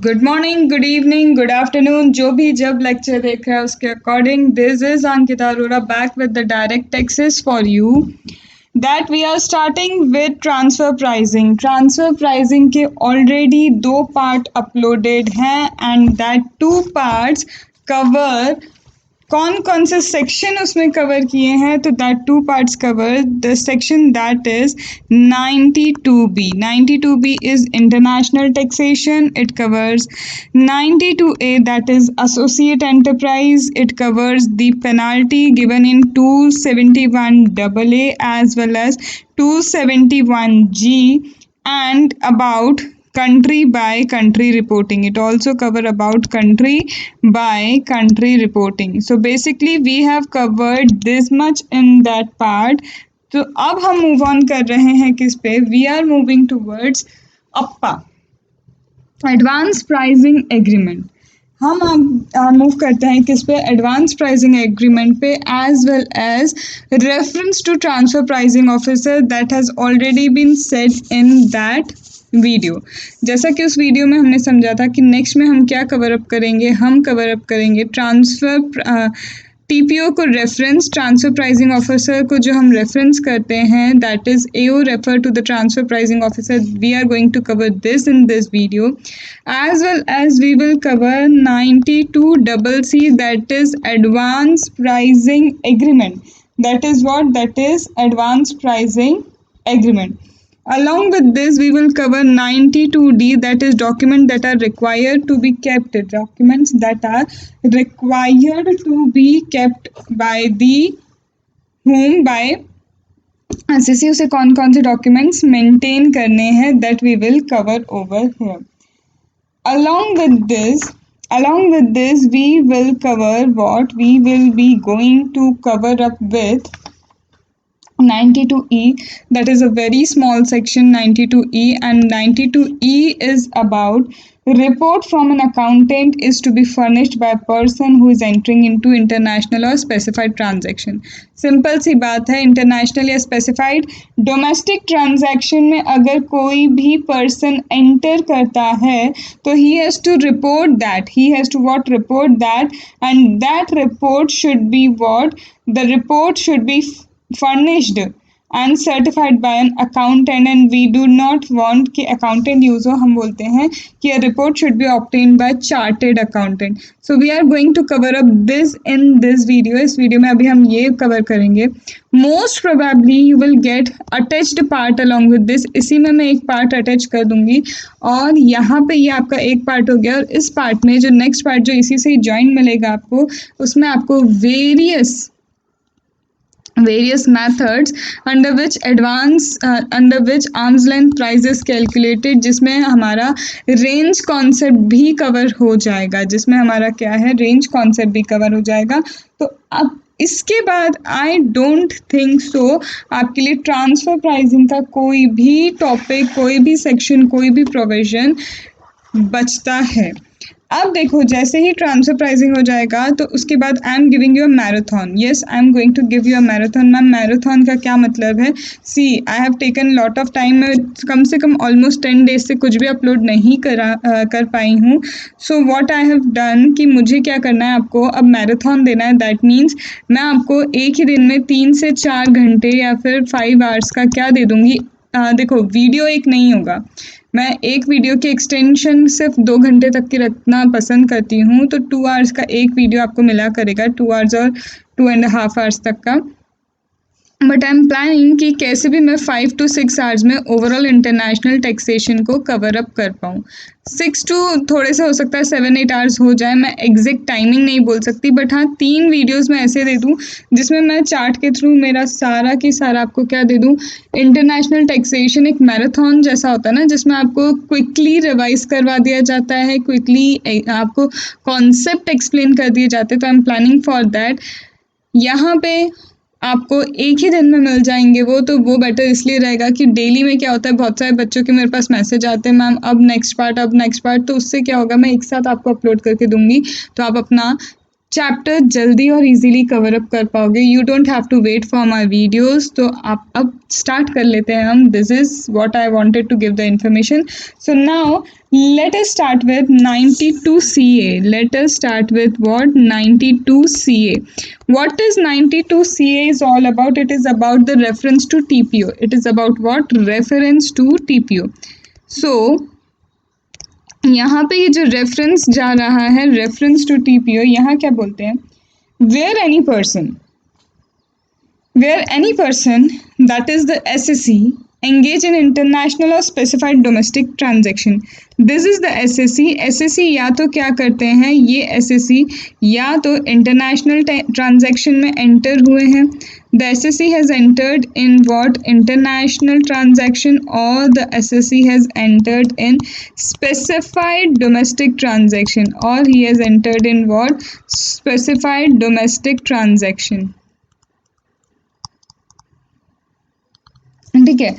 Good morning, good evening, good afternoon, जो भी जब लेक्चर देख रहा है उसके according this is Ankita Arora back with the direct taxes for you that we are starting with transfer pricing के ऑलरेडी 2 पार्ट अपलोडेड हैं एंड दैट 2 पार्ट्स कवर कौन कौन से सेक्शन उसमें कवर किए हैं। तो that 2 parts cover the section that is 92B. 92B is international taxation. It covers 92A, that is associate enterprise. It covers the penalty given in 271AA as well as 271G and about country by country reporting. It also cover about country by country reporting. So basically we have covered this much in that part. तो अब हम move on कर रहे हैं किस पे? We are moving towards APA, advance pricing agreement. हम अब मूव करते हैं किस पे? एडवांस प्राइसिंग एग्रीमेंट पे as well as reference to transfer pricing officer that has already been said in that video. जैसा कि उस वीडियो में हमने समझा था कि नेक्स्ट में हम क्या कवर अप करेंगे, हम कवर अप करेंगे ट्रांसफर टीपीओ को रेफरेंस, ट्रांसफर प्राइसिंग ऑफिसर को जो हम रेफरेंस करते हैं that is AO refer to the transfer pricing officer. We are going to cover this in this video as well as we will cover 92CC that is advance pricing agreement. That is what? That is advance pricing agreement. Along with this, we will cover 92D, that is documents that are required to be kept. Documents that are required to be kept by the whom? By SCC. उसे कौन कौन से documents maintain करने हैं that we will cover over here. Along with this, we will cover what? We will be going to cover up with 92E, that is a very small section, 92E, and 92E is about report from an accountant is to be furnished by a person who is entering into international or specified transaction. Simple सी बात है, international या specified domestic transaction में अगर कोई भी person enter करता है तो he has to report that, he has to what? Report that, and that report should be what? The report should be furnished and certified by an accountant, and we do not want कि accountant use हो, हम बोलते हैं कि a report should be obtained by chartered accountant. So we are going to cover up this in this video. इस video में अभी हम ये कवर करेंगे. Most probably you will get attached part along with this. इसी में मैं एक पार्ट अटैच कर दूंगी और यहाँ पे ये आपका एक पार्ट हो गया और इस पार्ट में जो नेक्स्ट पार्ट जो इसी से ही ज्वाइन मिलेगा आपको, उसमें आपको various methods under which arm's length price is calculated, जिसमें हमारा रेंज कॉन्सेप्ट भी कवर हो जाएगा, जिसमें हमारा क्या है? रेंज कॉन्सेप्ट भी कवर हो जाएगा. तो अब इसके बाद आई डोंट थिंक सो आपके लिए ट्रांसफर प्राइसिंग का कोई भी टॉपिक, कोई भी सेक्शन, कोई भी प्रोविजन बचता है. अब देखो, जैसे ही ट्रांसफर प्राइसिंग हो जाएगा तो उसके बाद I am giving you a marathon. Yes, I am going to give you a marathon. Ma'am, marathon का क्या मतलब है? See, I have taken lot of time. कम से कम ऑलमोस्ट 10 डेज से कुछ भी अपलोड नहीं कर पाई हूँ. So what I have done कि मुझे क्या करना है, आपको अब मैराथन देना है. दैट मीन्स मैं आपको एक ही दिन में 3 से 4 घंटे या फिर 5 आवर्स का क्या दे दूँगी. देखो, वीडियो एक नहीं होगा. मैं एक वीडियो की एक्सटेंशन सिर्फ 2 घंटे तक की रखना पसंद करती हूँ, तो 2 आवर्स का एक वीडियो आपको मिला करेगा, 2 आवर्स और 2.5 आवर्स तक का. बट आई एम प्लानिंग कि कैसे भी मैं 5 to 6 आवर्स में ओवरऑल इंटरनेशनल टैक्सेशन को कवर अप कर पाऊँ. 6 to थोड़े से हो सकता है 7-8 आवर्स हो जाए. मैं एग्जैक्ट टाइमिंग नहीं बोल सकती, बट हाँ 3 वीडियोस मैं ऐसे दे दूँ जिसमें मैं चार्ट के थ्रू मेरा सारा की सारा आपको क्या दे दूँ, इंटरनेशनल टैक्सेशन. एक मैराथन जैसा होता है ना, जिसमें आपको क्विकली रिवाइज करवा दिया जाता है, क्विकली आपको कॉन्सेप्ट एक्सप्लेन कर दिए जाते हैं. तो I am planning for that. यहाँ पे आपको एक ही दिन में मिल जाएंगे वो, तो वो बेटर इसलिए रहेगा कि डेली में क्या होता है, बहुत सारे बच्चों के मेरे पास मैसेज आते हैं, मैम अब नेक्स्ट पार्ट, तो उससे क्या होगा, मैं एक साथ आपको अपलोड करके दूंगी, तो आप अपना चैप्टर जल्दी और इजीली कवर अप कर पाओगे। You don't have to wait for my videos. तो आप अब स्टार्ट कर लेते हैं हम। This is what I wanted to give the information. So now let us start with 92 CA. Let us start with what? 92 CA. What is 92 CA is all about? It is about the reference to TPO. It is about what? Reference to TPO. So यहाँ पे ये जो reference जा रहा है, reference to TPO, यहाँ क्या बोलते हैं? Where any person that is the SSC engage in international or specified domestic transaction. This is the SSC. SSC या तो क्या करते हैं, ये SSC या तो international transaction में enter हुए हैं. The SSC has entered in what? International transaction, or the SSC has entered in specified domestic transaction, or he has entered in what? Specified domestic transaction. ठीक है,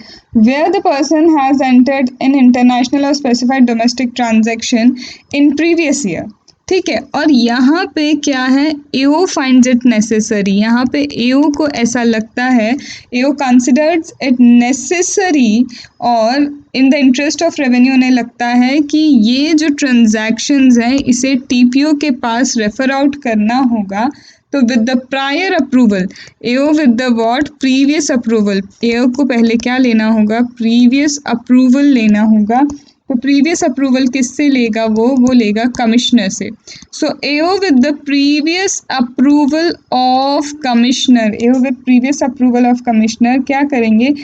where the person has entered in international or specified domestic transaction in previous year. ठीक है, और यहाँ पे क्या है? AO finds it necessary. यहाँ पे AO को ऐसा लगता है, AO considers it necessary और in the interest of revenue उन्हें लगता है कि ये जो transactions हैं इसे TPO के पास refer out करना होगा. तो with the prior approval, AO with the what? Previous approval. AO को पहले क्या लेना होगा? प्रीवियस अप्रूवल लेना होगा. तो प्रीवियस अप्रूवल किससे लेगा? वो लेगा कमिश्नर से. So AO with the previous approval of commissioner, AO with previous approval of commissioner क्या करेंगे?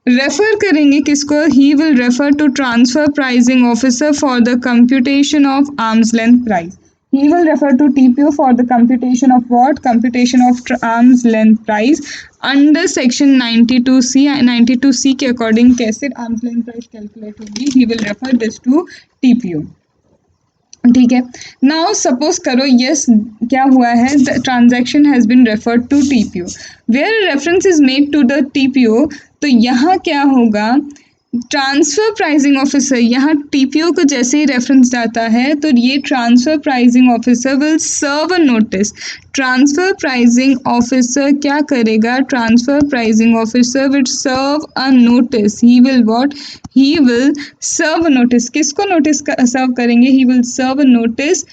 रेफर करेंगे किसको? He will refer to transfer pricing officer for the computation of arms length price. He will refer to TPO for the computation of what? Computation of arm's length price under section 92C. 92C के according कैसे arm's length price calculate होगी? He will refer this to TPO. ठीक है, now suppose करो yes क्या हुआ है? The transaction has been referred to TPO. Where reference is made to the TPO, तो यहाँ क्या होगा? ट्रांसफर प्राइसिंग ऑफिसर, यहाँ TPO को जैसे ही रेफरेंस जाता है तो ये transfer pricing officer will serve a notice. Transfer pricing officer क्या करेगा? Transfer pricing officer will serve a notice. He will what? He will serve a notice. किसको नोटिस सर्व करेंगे? He will serve a notice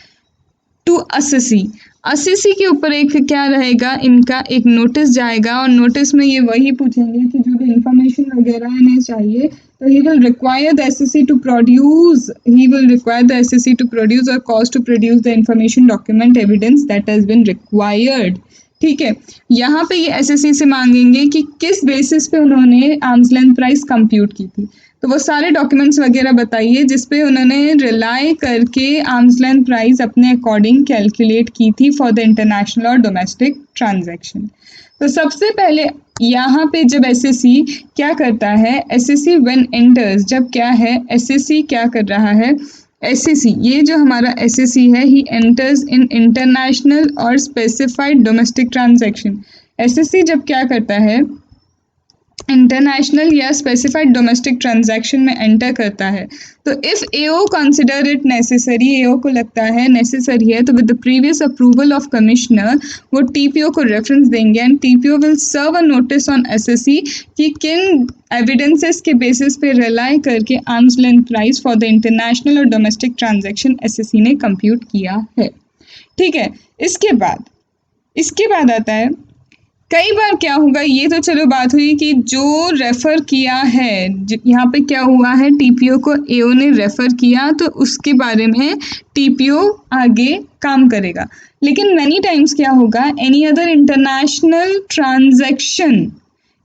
to assessee. Assessee के ऊपर एक क्या रहेगा? इनका एक नोटिस जाएगा और नोटिस में ये वही पूछेंगे कि जो भी इंफॉर्मेशन वगैरह इन्हें चाहिए. तो he will require the SSC to produce, or cause to produce the information document evidence that has been required. ठीक है, यहाँ पे ये SSC से मांगेंगे कि किस बेसिस पे उन्होंने आर्म्स लेंथ प्राइस कंप्यूट की थी. तो वो सारे डॉक्यूमेंट्स वगैरह बताइए जिसपे उन्होंने रिलाई करके आर्म्स लेंथ प्राइस अपने अकॉर्डिंग कैलकुलेट की थी फॉर द इंटरनेशनल और डोमेस्टिक ट्रांजैक्शन. तो सबसे पहले यहाँ पे जब SSC क्या करता है? SSC व्हेन एंटर्स, जब क्या है? SSC क्या कर रहा है? SSC, ये जो हमारा SSC है, ही एंटर्स इन इंटरनेशनल और स्पेसिफाइड डोमेस्टिक ट्रांजैक्शन. SSC जब क्या करता है? इंटरनेशनल या स्पेसिफाइड डोमेस्टिक ट्रांजैक्शन में एंटर करता है. तो if AO consider it necessary, AO को लगता है नेसेसरी है, तो with the previous approval of commissioner वो TPO को रेफरेंस देंगे and TPO will serve a notice on SSC कि किन एविडेंसेस के बेसिस पे रिलाई करके arms length price for the international और डोमेस्टिक ट्रांजैक्शन SSC ने कंप्यूट किया है. ठीक है, इसके बाद आता है कई बार क्या होगा? ये तो चलो बात हुई कि जो रेफ़र किया है, यहाँ पे क्या हुआ है? TPO को AO ने रेफ़र किया तो उसके बारे में TPO आगे काम करेगा. लेकिन मैनी टाइम्स क्या होगा? Any other international transaction,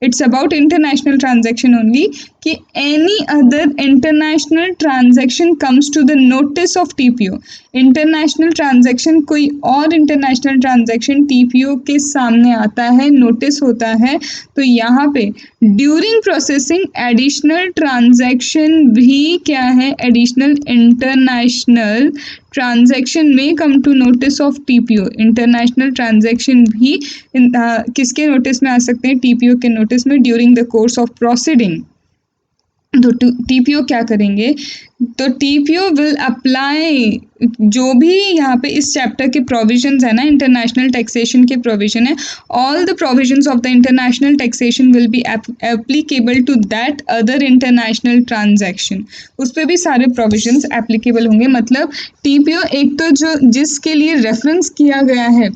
it's about international transaction only, कि any other international transaction comes to the notice of TPO. International transaction, कोई और इंटरनेशनल ट्रांजैक्शन TPO के सामने आता है, नोटिस होता है, तो यहाँ पे ड्यूरिंग प्रोसेसिंग एडिशनल ट्रांजैक्शन भी क्या है? एडिशनल इंटरनेशनल ट्रांजैक्शन में come to notice of TPO. International transaction भी किसके नोटिस में आ सकते हैं? TPO के नोटिस में during the course of proceeding. तो टीपीओ क्या करेंगे, तो टीपीओ विल अप्लाई जो भी यहाँ पे इस चैप्टर के प्रोविजंस है ना, इंटरनेशनल टैक्सेशन के प्रोविजन है, all the provisions of the international taxation will be applicable to that other international transaction. उस पर भी सारे प्रोविजंस एप्लीकेबल होंगे। मतलब टीपीओ एक तो जो जिसके लिए रेफरेंस किया गया है,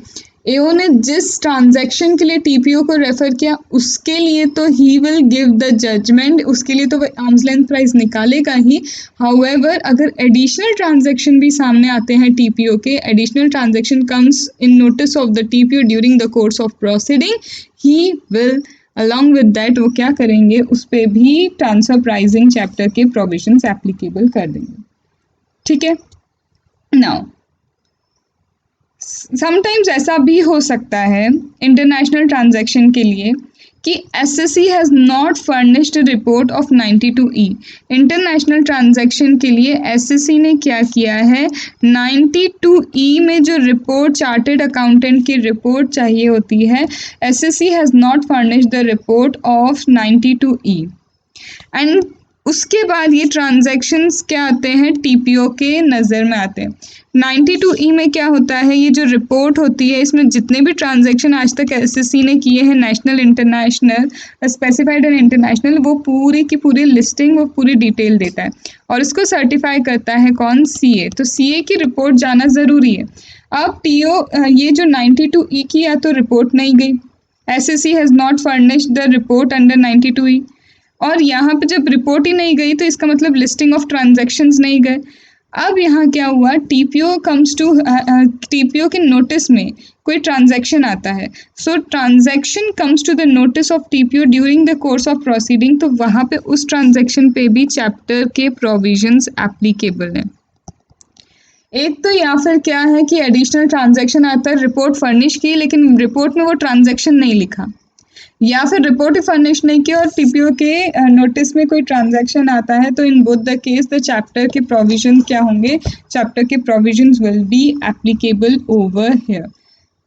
एओ ने जिस ट्रांजैक्शन के लिए टीपीओ को रेफर किया उसके लिए तो he will give the judgement, उसके लिए तो वह आर्म्स लेंथ प्राइस निकालेगा ही। हाउएवर अगर एडिशनल ट्रांजैक्शन भी सामने आते हैं टीपीओ के, additional transaction comes in notice of the TPO during the course of proceeding, he will along with that वो क्या करेंगे, उस पर भी ट्रांसफर प्राइसिंग चैप्टर के प्रोविजंस एप्लीकेबल कर देंगे। ठीक है। नाउ समटाइम्स ऐसा भी हो सकता है इंटरनेशनल ट्रांजैक्शन के लिए कि SSC has not furnished report of 92E। International transaction के लिए एसएससी ने क्या किया है, 92E में जो रिपोर्ट चार्टेड अकाउंटेंट की रिपोर्ट चाहिए होती है, SSC has not furnished the report of 92E। And उसके बाद ये ट्रांजैक्शंस क्या आते हैं, टीपीओ के नज़र में आते हैं। 92E में क्या होता है, ये जो रिपोर्ट होती है इसमें जितने भी ट्रांजैक्शन आज तक एसएससी ने किए हैं, national international specified and international, वो पूरी की पूरी लिस्टिंग, वो पूरी डिटेल देता है और इसको सर्टिफाई करता है कौन, सीए। तो सीए की रिपोर्ट जाना ज़रूरी है। अब टीओ ये जो 92E की या तो रिपोर्ट नहीं गई, SSC has not furnished the report under 92E, और यहाँ पे जब रिपोर्ट ही नहीं गई तो इसका मतलब लिस्टिंग ऑफ ट्रांजैक्शंस नहीं गए। अब यहाँ क्या हुआ, टीपीओ कम्स टू टीपीओ के नोटिस में कोई ट्रांजैक्शन आता है, so transaction comes to the notice of TPO during the course of proceeding, तो वहाँ पे उस ट्रांजैक्शन पे भी चैप्टर के प्रोविजंस एप्लीकेबल हैं। एक तो या फिर क्या है कि एडिशनल ट्रांजैक्शन आता है, रिपोर्ट फर्निश की लेकिन रिपोर्ट में वो ट्रांजैक्शन नहीं लिखा, या फिर रिपोर्ट ही फर्निश नहीं किया और टीपीओ के नोटिस में कोई ट्रांजैक्शन आता है, तो in both the case the chapter के प्रोविजन क्या होंगे, चैप्टर के provisions will be applicable over here.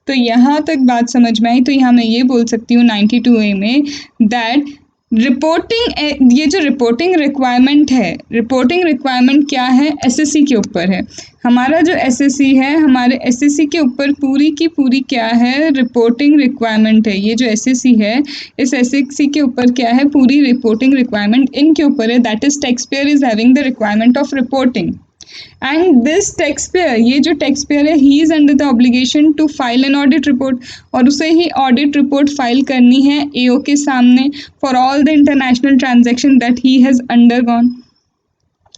तो यहाँ तक बात समझ में आई। तो यहाँ मैं ये बोल सकती हूँ 92A में दैट रिपोर्टिंग, ये जो रिपोर्टिंग रिक्वायरमेंट है, रिपोर्टिंग रिक्वायरमेंट क्या है, एसएससी के ऊपर है। हमारा जो एसएससी है, हमारे एसएससी के ऊपर पूरी की पूरी क्या है, रिपोर्टिंग रिक्वायरमेंट है। ये जो एसएससी है, इस एसएससी के ऊपर क्या है, पूरी रिपोर्टिंग रिक्वायरमेंट इनके ऊपर है, that is tax payer is having the requirement of reporting. And this tax payer, ये जो टैक्स पेयर है, he is under the obligation to file an audit report, और उसे ही ऑडिट रिपोर्ट फाइल करनी है एओ के सामने for all the international transaction that he has undergone.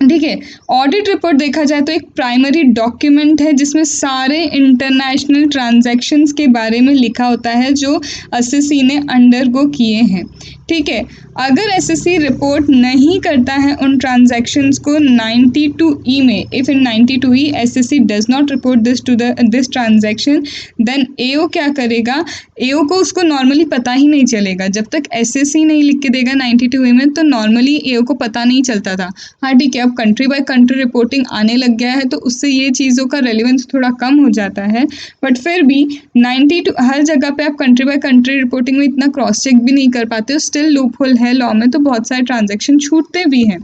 ठीक है। ऑडिट रिपोर्ट देखा जाए तो एक प्राइमरी डॉक्यूमेंट है जिसमें सारे इंटरनेशनल ट्रांजैक्शंस के बारे में लिखा होता है जो एसएससी ने अंडरगो किए हैं। ठीक है। अगर एसएससी रिपोर्ट नहीं करता है उन ट्रांजैक्शंस को 92E में, if in 92E SSC does not report this transaction, then AO क्या करेगा, एओ को उसको नॉर्मली पता ही नहीं चलेगा। जब तक एसएससी नहीं लिख के देगा 92E में, तो नॉर्मली एओ को पता नहीं चलता था। हाँ ठीक है, अब कंट्री बाय कंट्री रिपोर्टिंग आने लग गया है तो उससे ये चीज़ों का रेलिवेंस थोड़ा कम हो जाता है, बट फिर भी 92 हर जगह पे आप कंट्री बाय कंट्री रिपोर्टिंग में इतना क्रॉस चेक भी नहीं कर पाते हो, स्टिल लूप होल है लॉ में, तो बहुत सारे ट्रांजैक्शन छूटते भी हैं।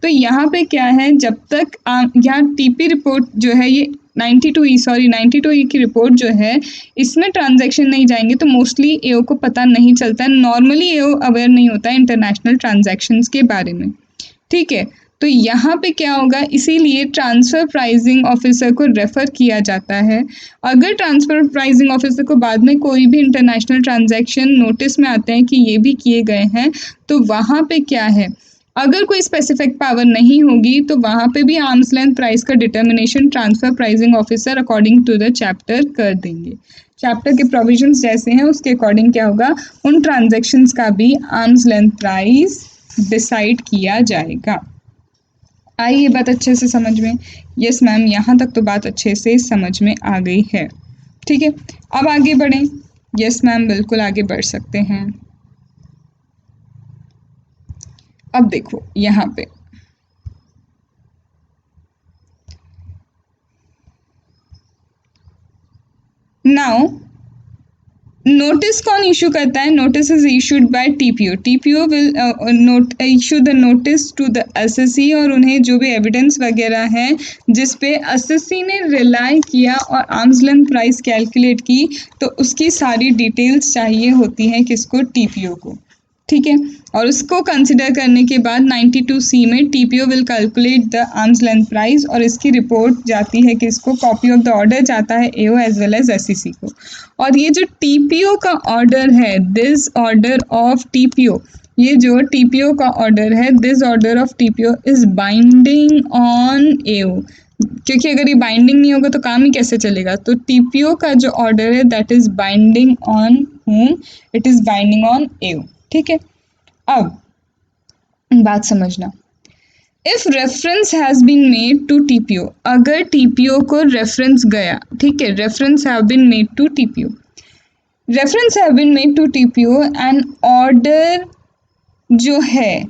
तो यहाँ पे क्या है, जब तक यहाँ टीपी रिपोर्ट जो है, ये 92E की रिपोर्ट जो है, इसमें ट्रांजैक्शन नहीं जाएंगे तो मोस्टली एओ को पता नहीं चलता, नॉर्मली एओ अवेयर नहीं होता है इंटरनेशनल ट्रांजैक्शंस के बारे में। ठीक है। तो यहाँ पे क्या होगा, इसीलिए ट्रांसफ़र प्राइसिंग ऑफिसर को रेफ़र किया जाता है। अगर ट्रांसफ़र प्राइसिंग ऑफिसर को बाद में कोई भी इंटरनेशनल ट्रांजैक्शन नोटिस में आते हैं कि ये भी किए गए हैं, तो वहाँ पे क्या है, अगर कोई स्पेसिफिक पावर नहीं होगी तो वहाँ पे भी आर्म्स लेंथ प्राइस का determination transfer pricing officer according to the chapter कर देंगे। चैप्टर के प्रोविजंस जैसे हैं उसके अकॉर्डिंग क्या होगा, उन ट्रांजैक्शंस का भी आर्म्स लेंथ प्राइस डिसाइड किया जाएगा। आई ये बात अच्छे से समझ में? यस मैम, यहाँ तक तो बात अच्छे से समझ में आ गई है। ठीक है, अब आगे बढ़ें। यस मैम, बिल्कुल आगे बढ़ सकते हैं। अब देखो यहाँ पे नाउ नोटिस कौन इशू करता है? Notice is issued by TPO. TPO will issue the notice to the assessee, और उन्हें जो भी एविडेंस वगैरह है जिस पे एसएससी ने रिलाई किया और आर्म्स लेंथ प्राइस कैलकुलेट की, तो उसकी सारी डिटेल्स चाहिए होती हैं किसको? टीपीओ को. ठीक है, और उसको कंसिडर करने के बाद 92C में TPO will calculate the arms length price, और इसकी रिपोर्ट जाती है किसको? कॉपी ऑफ द ऑर्डर जाता है एओ एज वेल एज एसईसी को. और ये जो टीपीओ का ऑर्डर है, दिस ऑर्डर ऑफ टीपीओ, ये जो टीपीओ का ऑर्डर है, this order of TPO is binding on AO. क्योंकि अगर ये बाइंडिंग नहीं होगा तो काम ही कैसे चलेगा? तो टीपीओ का जो ऑर्डर है that is binding on whom? It is binding on AO. ठीक है, अब बात समझना. If reference has been made to TPO, अगर टीपीओ को रेफरेंस गया, ठीक है, reference have been made to TPO, reference have been made to TPO, and order जो है,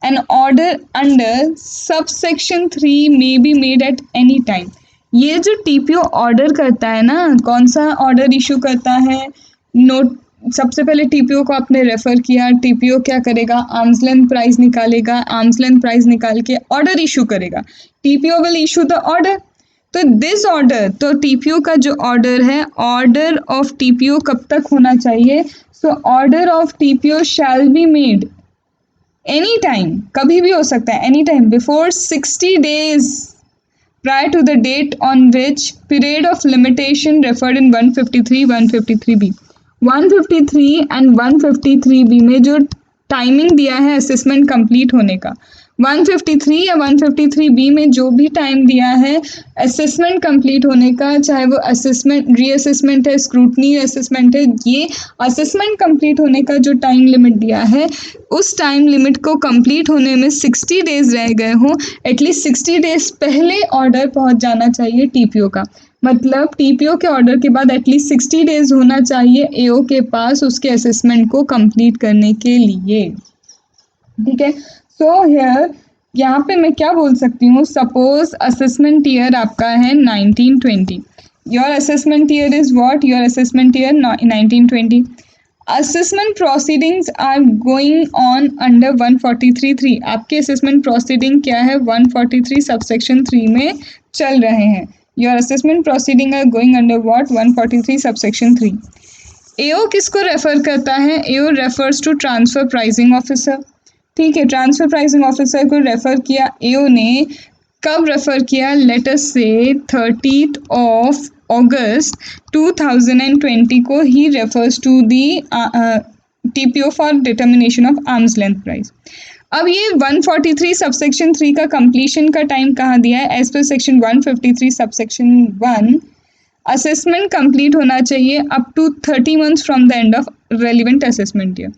an order under subsection 3 may be made at any time. ये जो TPO order करता है ना, कौन सा ऑर्डर इशू करता है? नोट, सबसे पहले टीपीओ को आपने रेफर किया, टीपीओ क्या करेगा? आर्म्स लेंथ प्राइस निकालेगा, आर्म्स लेंथ प्राइस निकाल के ऑर्डर इशू करेगा. TPO will issue the order. तो दिस ऑर्डर, तो टीपीओ का जो ऑर्डर है, ऑर्डर ऑफ टीपीओ कब तक होना चाहिए? So order of TPO shall be made any time, कभी भी हो सकता है, any time before 60 days prior to the date on which period of limitation referred in 153, 153B. 153 and 153B में जो टाइमिंग दिया है असेसमेंट कंप्लीट होने का, 153 या 153B में जो भी टाइम दिया है असेसमेंट कंप्लीट होने का, चाहे वो असेसमेंट रीअसेसमेंट है, स्क्रूटनी असेसमेंट है, ये असेसमेंट कंप्लीट होने का जो टाइम लिमिट दिया है, उस टाइम लिमिट को कंप्लीट होने में 60 डेज रह गए हों, एटलीस्ट 60 डेज पहले ऑर्डर पहुंच जाना चाहिए टीपीओ का. मतलब टीपीओ के ऑर्डर के बाद एटलीस्ट 60 डेज होना चाहिए एओ के पास उसके असेसमेंट को कंप्लीट करने के लिए. ठीक है, सो हियर यहाँ पे मैं क्या बोल सकती हूँ? सपोज असेसमेंट ईयर आपका है 1920. Your assessment year is what? Your assessment year 1920. Assessment proceedings are going on under 143(3). आपके असेसमेंट प्रोसीडिंग क्या है? 143 सबसेक्शन 3 में चल रहे हैं. Your assessment proceeding are going under what? 143 subsection 3. AO किसको रेफर करता है? AO refers to transfer pricing officer. ठीक है, ट्रांसफर प्राइसिंग ऑफिसर को रेफर किया एओ ने. कब रेफर किया? लेट अस से 30th of August 2020 को ही refers to the TPO for determination of arms length price. अब ये 143 सबसेक्शन 3 का कंप्लीशन का टाइम कहाँ दिया है? As per section 153 subsection 1 assessment complete होना चाहिए up to 30 months from the end of relevant assessment year.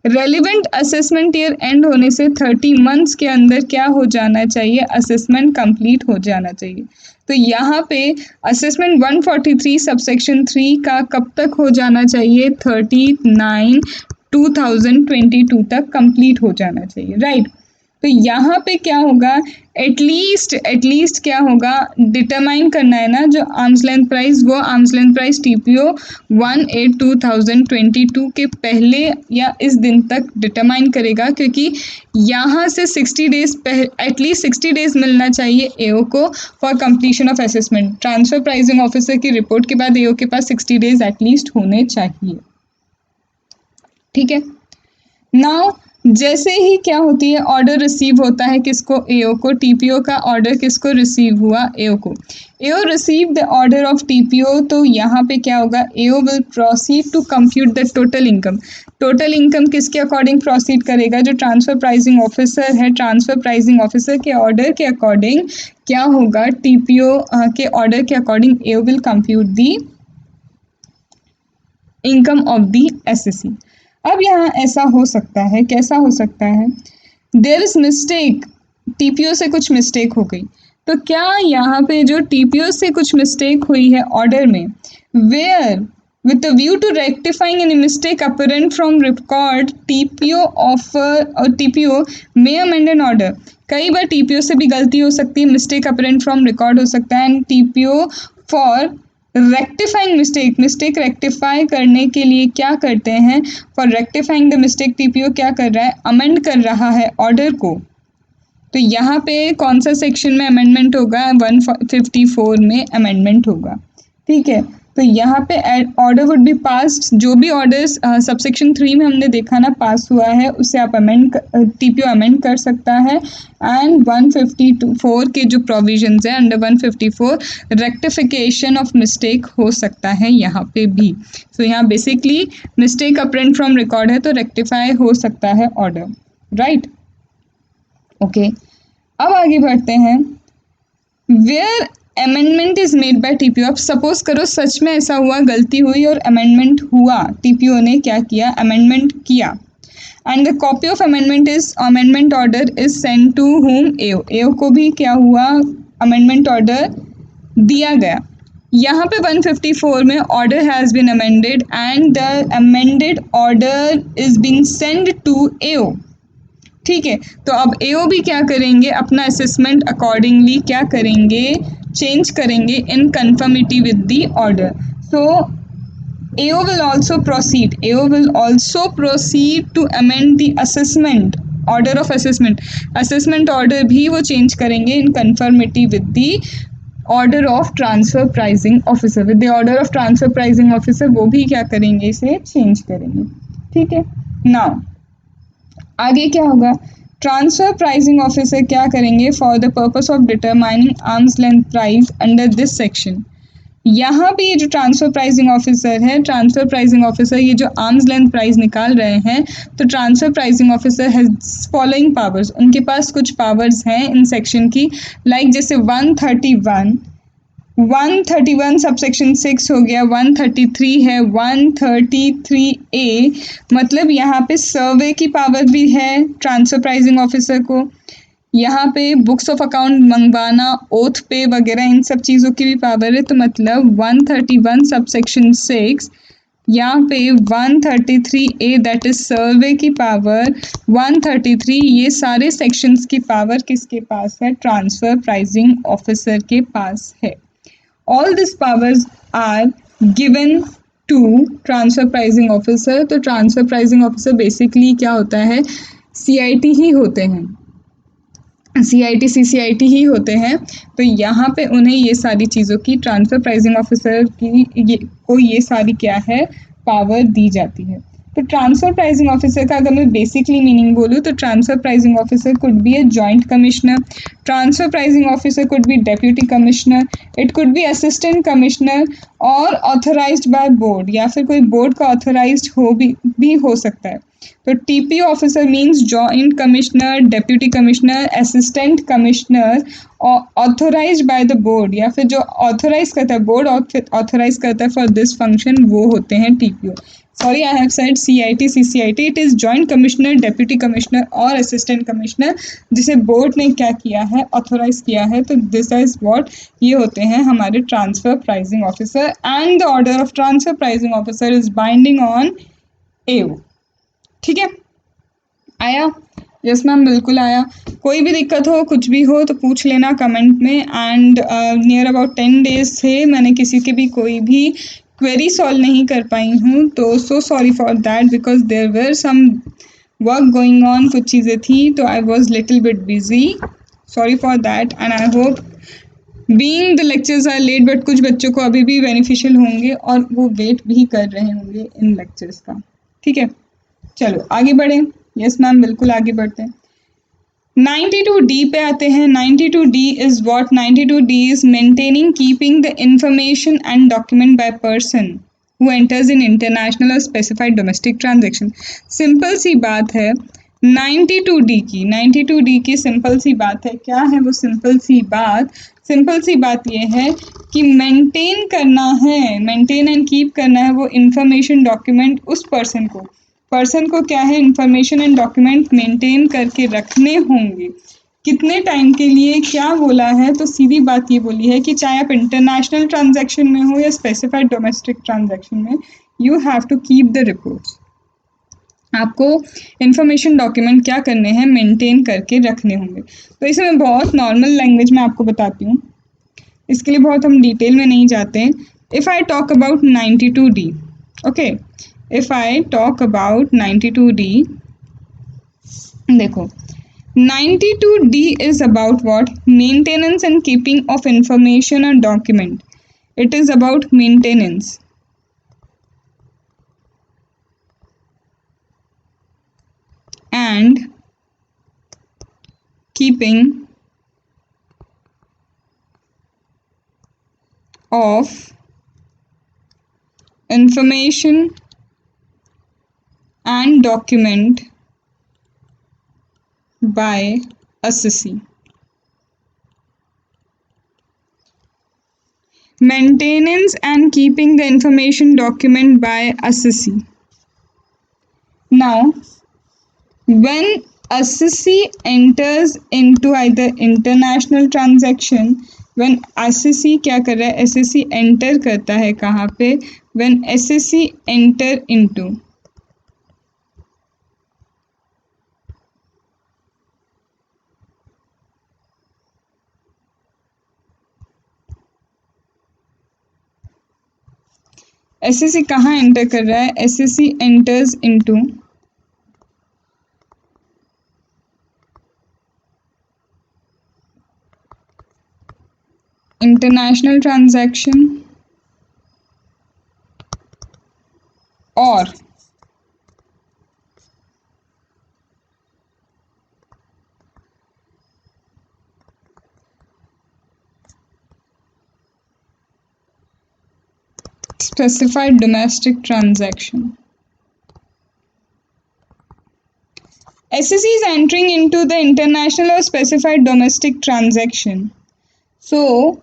Relevant assessment year end होने से 30 months के अंदर क्या हो जाना चाहिए? असेसमेंट कंप्लीट हो जाना चाहिए. तो यहाँ पे असेसमेंट 143 सबसेक्शन 3 का कब तक हो जाना चाहिए? 30/9/2022 तक कंप्लीट हो जाना चाहिए, राइट. तो यहाँ पे क्या होगा? एटलीस्ट क्या होगा? डिटरमाइन करना है ना जो आर्म्स लेंथ प्राइस, वो आर्म्स लेंथ प्राइस टीपीओ 1/8/2022 के पहले या इस दिन तक डिटरमाइन करेगा, क्योंकि यहाँ से 60 डेज एटलीस्ट 60 डेज मिलना चाहिए एओ को for completion of assessment. Transfer pricing officer की रिपोर्ट के बाद एओ के पास 60 डेज एटलीस्ट होने चाहिए. ठीक है, नाउ जैसे ही क्या होती है? ऑर्डर रिसीव होता है किसको? एओ को. टीपीओ का ऑर्डर किसको रिसीव हुआ? एओ को. AO receive the order of TPO. तो यहाँ पे क्या होगा? AO will proceed to compute the total income. Total income किसके अकॉर्डिंग प्रोसीड करेगा? जो ट्रांसफर प्राइसिंग ऑफिसर है, ट्रांसफर प्राइसिंग ऑफिसर के ऑर्डर के अकॉर्डिंग क्या होगा? टीपीओ के ऑर्डर के according AO will compute the income of the SSC. अब यहाँ ऐसा हो सकता है, कैसा हो सकता है? देयर इज मिस्टेक, टीपीओ से कुछ मिस्टेक हो गई. तो क्या यहाँ पे जो टीपीओ से कुछ मिस्टेक हुई है ऑर्डर में, where with a view to rectifying any mistake apparent from record, TPO offer or TPO may amend an order. कई बार TPO से भी गलती हो सकती है, मिस्टेक apparent from record हो सकता है, and TPO for rectifying mistake rectify करने के लिए क्या करते हैं, for rectifying the mistake TPO क्या कर रहा है, अमेंड कर रहा है ऑर्डर को। तो यहाँ पे कौन सा सेक्शन में अमेंडमेंट होगा, 154 में अमेंडमेंट होगा, ठीक है। तो यहाँ पे ऑर्डर वुड बी पास्ड, जो भी ऑर्डर्स सबसेक्शन 3 में हमने देखा ना पास हुआ है, उसे आप टीपीओ अमेंड कर सकता है। एंड 154 के जो प्रोविजंस है अंडर 154 रेक्टिफिकेशन ऑफ मिस्टेक हो सकता है यहाँ पे भी। सो यहाँ basically mistake apparent from record है तो रेक्टिफाई हो सकता है ऑर्डर, राइट। ओके, अब आगे बढ़ते हैं। Where amendment is made by TPO, अब सपोज करो सच में ऐसा हुआ, गलती हुई और अमेंडमेंट हुआ, टीपीओ ने क्या किया, अमेंडमेंट किया। And the copy of amendment order is send to whom, AO को भी क्या हुआ, अमेंडमेंट ऑर्डर दिया गया। यहाँ पे 154 में order has been amended and the amended order is being send to AO, ठीक है। तो अब एओ भी क्या करेंगे, अपना असेसमेंट अकॉर्डिंगली क्या करेंगे, चेंज करेंगे in conformity with the order. So AO will also proceed to amend the assessment order of assessment order भी वो चेंज करेंगे in conformity with the order of transfer pricing officer, with the order of transfer pricing officer वो भी क्या करेंगे, इसे change करेंगे, ठीक है। नाउ आगे क्या होगा, ट्रांसफर प्राइसिंग ऑफिसर क्या करेंगे, for the purpose of determining arms length price under this section. यहाँ पे ये जो ट्रांसफर प्राइसिंग ऑफिसर है, ट्रांसफर प्राइसिंग ऑफिसर ये जो आर्म्स लेंथ प्राइस निकाल रहे हैं, तो transfer pricing officer has following powers, उनके पास कुछ पावर्स हैं इन सेक्शन की, लाइक जैसे 131 सबसेक्शन 6 हो गया, 133 है, 133A, मतलब यहाँ पे सर्वे की पावर भी है ट्रांसफर प्राइसिंग ऑफिसर को, यहाँ पे बुक्स ऑफ अकाउंट मंगवाना, ओथ पे वगैरह इन सब चीज़ों की भी पावर है। तो मतलब 131 सबसेक्शन 6, यहाँ पे 133A दैट इज सर्वे की पावर, 133 ये सारे सेक्शंस की पावर किसके पास है, ट्रांसफर प्राइसिंग ऑफिसर के पास है। All these powers are given to transfer pricing officer। तो ट्रांसफर प्राइसिंग ऑफिसर बेसिकली क्या होता है, CIT ही होते हैं, CIT CCIT ही होते हैं। तो यहाँ पे उन्हें ये सारी चीज़ों की ट्रांसफर प्राइसिंग ऑफिसर की को ये सारी क्या है, पावर दी जाती है। तो ट्रांसफर प्राइसिंग ऑफिसर का अगर मैं बेसिकली मीनिंग बोलूँ तो transfer pricing officer could be a joint commissioner, transfer pricing officer could be deputy commissioner, it could be assistant commissioner और ऑथराइज्ड बाय बोर्ड, या फिर कोई बोर्ड का ऑथराइज्ड भी हो सकता है। तो TPO officer means joint commissioner, deputy commissioner, assistant commissioner, authorised by the board, या फिर जो ऑथराइज करता है बोर्ड ऑथराइज करता है फॉर दिस फंक्शन, वो होते हैं TPO. Sorry I have said CIT CCIT, it is joint commissioner, deputy commissioner और असिस्टेंट कमिश्नर, जिसे बोर्ड ने क्या किया है, ऑथराइज किया है। तो दिस इज व्हाट, ये होते हैं हमारे transfer pricing officer. And the order of transfer pricing officer is binding on AO, ठीक है। आया, यस मैम बिल्कुल आया। कोई भी दिक्कत हो, कुछ भी हो तो पूछ लेना कमेंट में। एंड नियर अबाउट 10 डेज थे, मैंने किसी के भी कोई भी क्वेरी सॉल्व नहीं कर पाई हूँ, तो so sorry for that because there were some work going on, कुछ चीज़ें थी तो I was little bit busy, sorry for that. And I hope being the lectures are late, but कुछ बच्चों को अभी भी बेनिफिशियल होंगे और वो वेट भी कर रहे होंगे इन लेक्चर्स का, ठीक है। चलो आगे बढ़ें। यस मैम बिल्कुल आगे बढ़ते हैं। 92D पे आते हैं। 92D is what, 92D is maintaining keeping the information and document by person who enters in international और स्पेसिफाइड डोमेस्टिक ट्रांजैक्शन। सिंपल सी बात है 92D की सिंपल सी बात है, क्या है वो सिंपल सी बात? सिंपल सी बात ये है कि मेंटेन करना है, मेंटेन एंड कीप करना है वो इंफॉर्मेशन डॉक्यूमेंट उस पर्सन को क्या है, इंफॉर्मेशन एंड डॉक्यूमेंट मेंटेन करके रखने होंगे। कितने टाइम के लिए, क्या बोला है? तो सीधी बात ये बोली है कि चाहे आप इंटरनेशनल ट्रांजैक्शन में हो या स्पेसिफाइड डोमेस्टिक ट्रांजैक्शन में, you have to keep the reports. आपको इंफॉर्मेशन डॉक्यूमेंट क्या करने हैं, मेंटेन करके रखने होंगे। तो इसे मैं बहुत नॉर्मल लैंग्वेज में आपको बताती हूँ, इसके लिए बहुत हम डिटेल में नहीं जाते हैं। if I talk about 92D, okay, if I talk about 92D, देखो 92D is about what? Maintenance and keeping of information or document. It is about maintenance and keeping of information and document by assessee. Maintenance and keeping the information document by assessee. Now, when assessee enters into either international transaction, when assessee क्या कर रहा है, assessee enter करता है कहाँ पे, when assessee enter into SSC कहाँ enter कर रहा है, SSC enters into international transaction और specified domestic transaction. SEC is entering into the international or specified domestic transaction. So,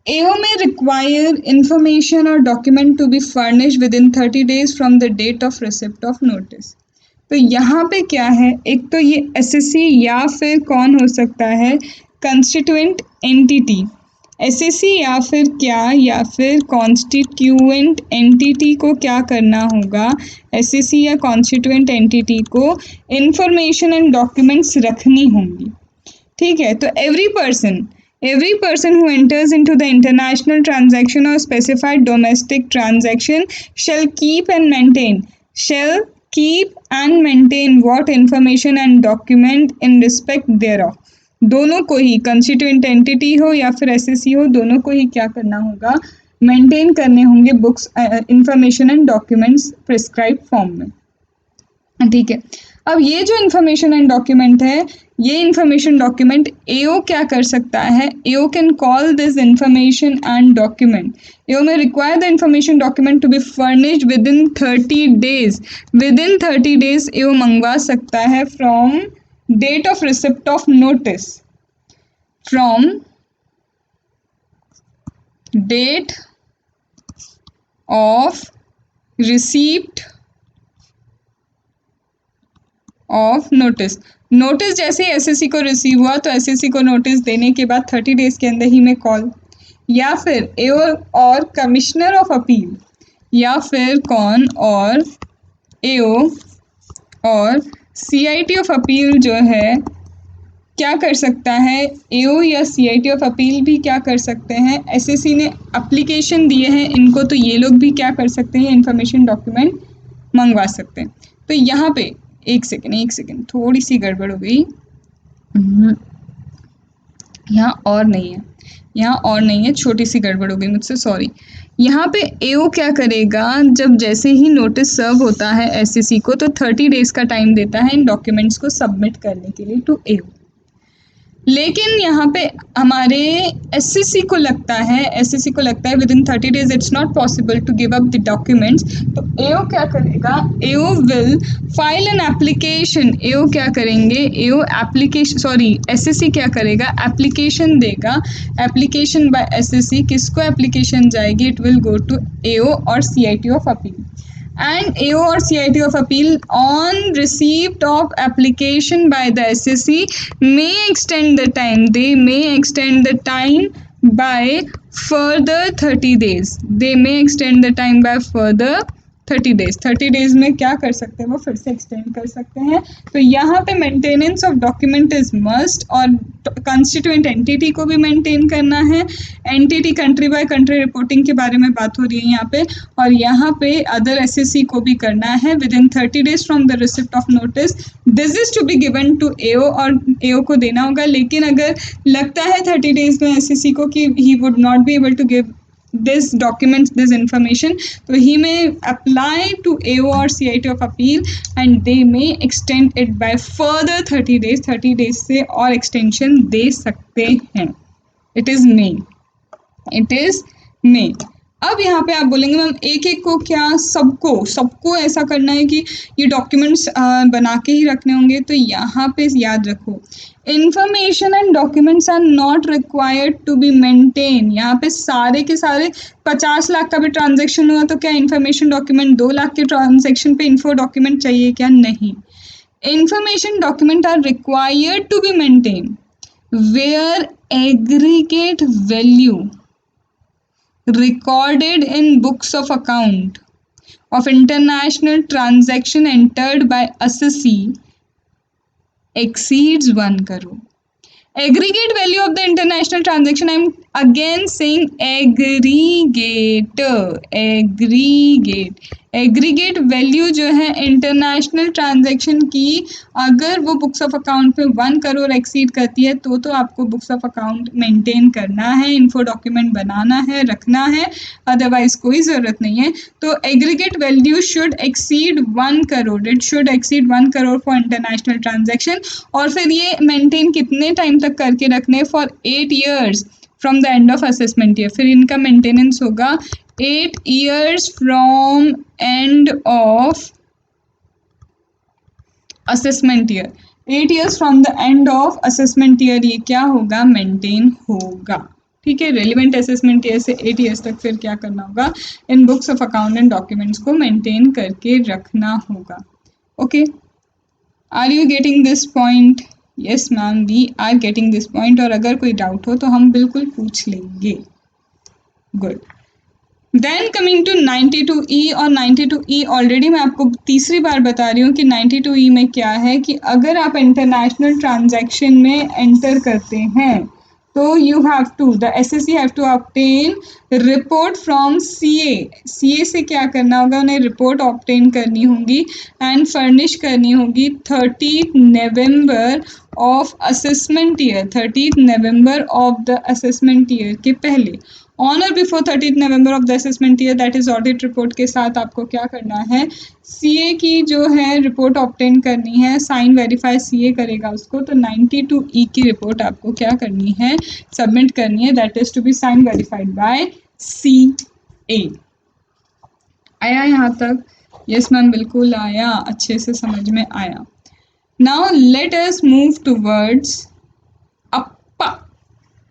AO may require information or document to be furnished within 30 days from the date of receipt of notice. तो यहाँ पे क्या है, एक तो ये SSC या फिर कौन हो सकता है, कंस्टिट्यूएंट एंटिटी, एसएससी या फिर क्या, या फिर कॉन्स्टिट्यूएंट एंटिटी को क्या करना होगा, एसएससी या कॉन्स्टिट्यूएंट एंटिटी को इंफॉर्मेशन एंड डॉक्यूमेंट्स रखनी होंगी. ठीक है, तो every person who enters into the international transaction or specified domestic transaction shall keep and maintain what information and document in respect thereof. दोनों को ही, कंस्टिट्यूएंट एंटिटी हो या फिर एसएससी हो, दोनों को ही क्या करना होगा, मेंटेन करने होंगे books, information and documents prescribe form में. ठीक है, अब ये जो इन्फॉर्मेशन एंड डॉक्यूमेंट है, ये इन्फॉर्मेशन डॉक्यूमेंट एओ क्या कर सकता है, AO can call this information and document, AO may require the information document to be furnished within 30 days. Within 30 days AO मंगवा सकता है from date of receipt of notice, from date of receipt of notice. Notice जैसे ही SSC को receive हुआ तो SSC को notice देने के बाद 30 डेज के अंदर ही में कॉल, या फिर एओ और कमिश्नर ऑफ अपील, या फिर कौन, और एओ और सीआईटी ऑफ अपील जो है क्या कर सकता है, एओ या सीआईटी ऑफ अपील भी क्या कर सकते हैं, एसएससी ने एप्लीकेशन दिए हैं इनको, तो ये लोग भी क्या कर सकते हैं, इंफॉर्मेशन डॉक्यूमेंट मंगवा सकते हैं. तो यहाँ पे एक सेकेंड थोड़ी सी गड़बड़ हो गई, यहाँ और नहीं है, छोटी सी गड़बड़ हो गई मुझसे, सॉरी. यहाँ पे एओ क्या करेगा, जब जैसे ही नोटिस सर्व होता है एसएससी को, तो 30 डेज का टाइम देता है इन डॉक्यूमेंट्स को सबमिट करने के लिए टू एओ. लेकिन यहाँ पे हमारे एसएससी को लगता है within 30 days it's not possible to give up the documents. तो एओ क्या करेगा, AO will file an application. AO क्या करेंगे, एसएससी क्या करेगा, एप्लीकेशन देगा. एप्लीकेशन बाय एसएससी, किसको एप्लीकेशन जाएगी, it will go to AO और CIT of appeal. And AO or CIT of appeal on receipt of application by the SSC may extend the time. They may extend the time by further 30 days. They may extend the time by further 30 days में क्या कर सकते हैं, वो फिर से extend कर सकते हैं। तो यहाँ पे maintenance of document is must, और कंस्टिट्यूएंट एंटिटी को भी मेंटेन करना है। Entity country by country reporting के बारे में बात हो रही है यहाँ पे, और यहाँ पे अदर एसएससी को भी करना है within 30 days from the receipt of notice. This is to be given to AO, और एओ को देना होगा। लेकिन अगर लगता है 30 डेज में एसएससी को कि he would not be able to give this documents, this information, so he may apply to AO or CIT of appeal and they may extend it by further 30 days। 30 days से और extension दे सकते हैं। It is may, it is may। अब यहाँ पे आप बोलेंगे ma'am एक एक को क्या, सबको ऐसा करना है कि ये डॉक्यूमेंट्स बना के ही रखने होंगे? तो यहाँ पे याद रखो, information and documents are not required to be maintain. यहाँ पे सारे के सारे 50 लाख का भी ट्रांजेक्शन हुआ तो क्या इंफॉर्मेशन डॉक्यूमेंट, 2 लाख के ट्रांजेक्शन पे इन्फो डॉक्यूमेंट चाहिए क्या? नहीं। Information document are required to be maintain where aggregate value recorded in books of account of international transaction entered by assessee exceeds 1 crore। Aggregate value of the international transaction, I'm again saying aggregate value जो है international transaction की, अगर वो books of account में 1 crore exceed करती है तो आपको बुक्स ऑफ अकाउंट मेंटेन करना है, इन्फो डॉक्यूमेंट बनाना है, रखना है, अदरवाइज कोई ज़रूरत नहीं है। तो aggregate value should exceed 1 crore, it should exceed 1 crore for international transaction. और फिर ये मेंटेन कितने टाइम तक करके रखने? For 8 years from the end of assessment year. फिर इनका मेंटेनेंस होगा 8 years from end of assessment year. 8 years from the end of assessment year ये क्या होगा? मेंटेन होगा। ठीक है, रेलिवेंट असेसमेंट ईयर से 8 years तक फिर क्या करना होगा? In books of account and documents को मेंटेन करके रखना होगा। Okay, are you getting this point? Yes ma'am, we are getting this point. और अगर कोई डाउट हो तो हम बिल्कुल पूछ लेंगे। Good. Then coming to 92E, और 92E ऑलरेडी मैं आपको तीसरी बार बता रही हूँ कि 92E में क्या है कि अगर आप इंटरनेशनल ट्रांजैक्शन में एंटर करते हैं तो you have to, the assessee have to obtain report from CA से क्या करना होगा? उन्हें रिपोर्ट ऑब्टेन करनी होगी एंड फर्निश करनी होगी 30 November of assessment year, 30 November of the assessment year के पहले। ऑन और before 30 November of the assessment year, that is audit report के साथ आपको क्या करना है? सीए की जो है रिपोर्ट ऑब्टेन करनी है, साइन वेरीफाई सीए करेगा उसको। तो 92E की रिपोर्ट आपको क्या करनी है? सबमिट करनी है, that is to be sign verified by CA. आया यहाँ तक? यस मैम, बिल्कुल आया, अच्छे से समझ में आया। Now let us move towards Appa.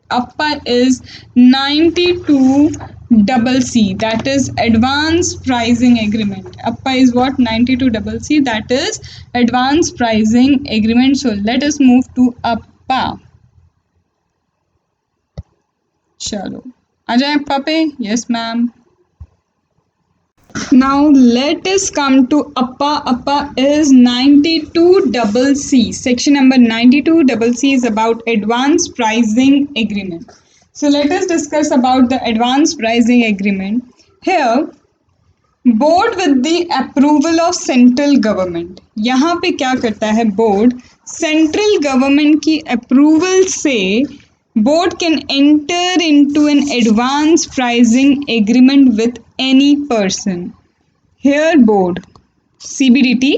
Appa is 92CC, that is advance pricing agreement. Appa is what? 92CC, that is advance pricing agreement. So let us move to Appa. चलो आ जाए अप्पा पे। Yes ma'am. Now let us come to Appa. Appa is 92CC. Section number 92CC is about advance pricing agreement. So let us discuss about the advance pricing agreement. Here, board with the approval of central government. यहाँ पे क्या करता है board? Central government की approval से board can enter into an advance pricing agreement with any person. Here board, CBDT,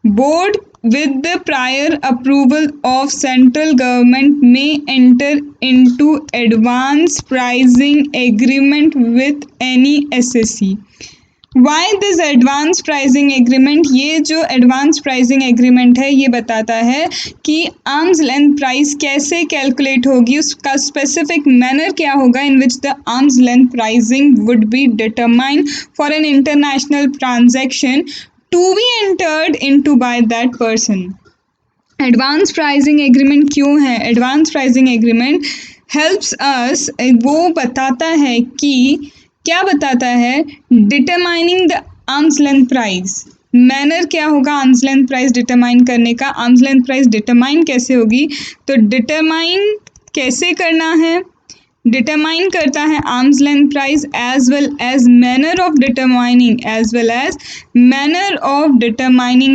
board with the prior approval of central government may enter into advance pricing agreement with any SSC. Why this advance pricing agreement? ये जो advance pricing agreement है ये बताता है कि arms length price कैसे calculate होगी, उसका स्पेसिफिक मैनर क्या होगा in which the arms length pricing would be determined for an international transaction to be entered into by that person. Advance pricing agreement क्यों है? Advance pricing agreement helps us, वो बताता है कि क्या बताता है? Determining the arms length price. Manner क्या होगा आर्म्स लेंथ प्राइस डिटरमाइन करने का? आर्म्स लेंथ प्राइस डिटरमाइन कैसे होगी? तो डिटरमाइन कैसे करना है? डिटरमाइन करता है arm's length price as well as manner of determining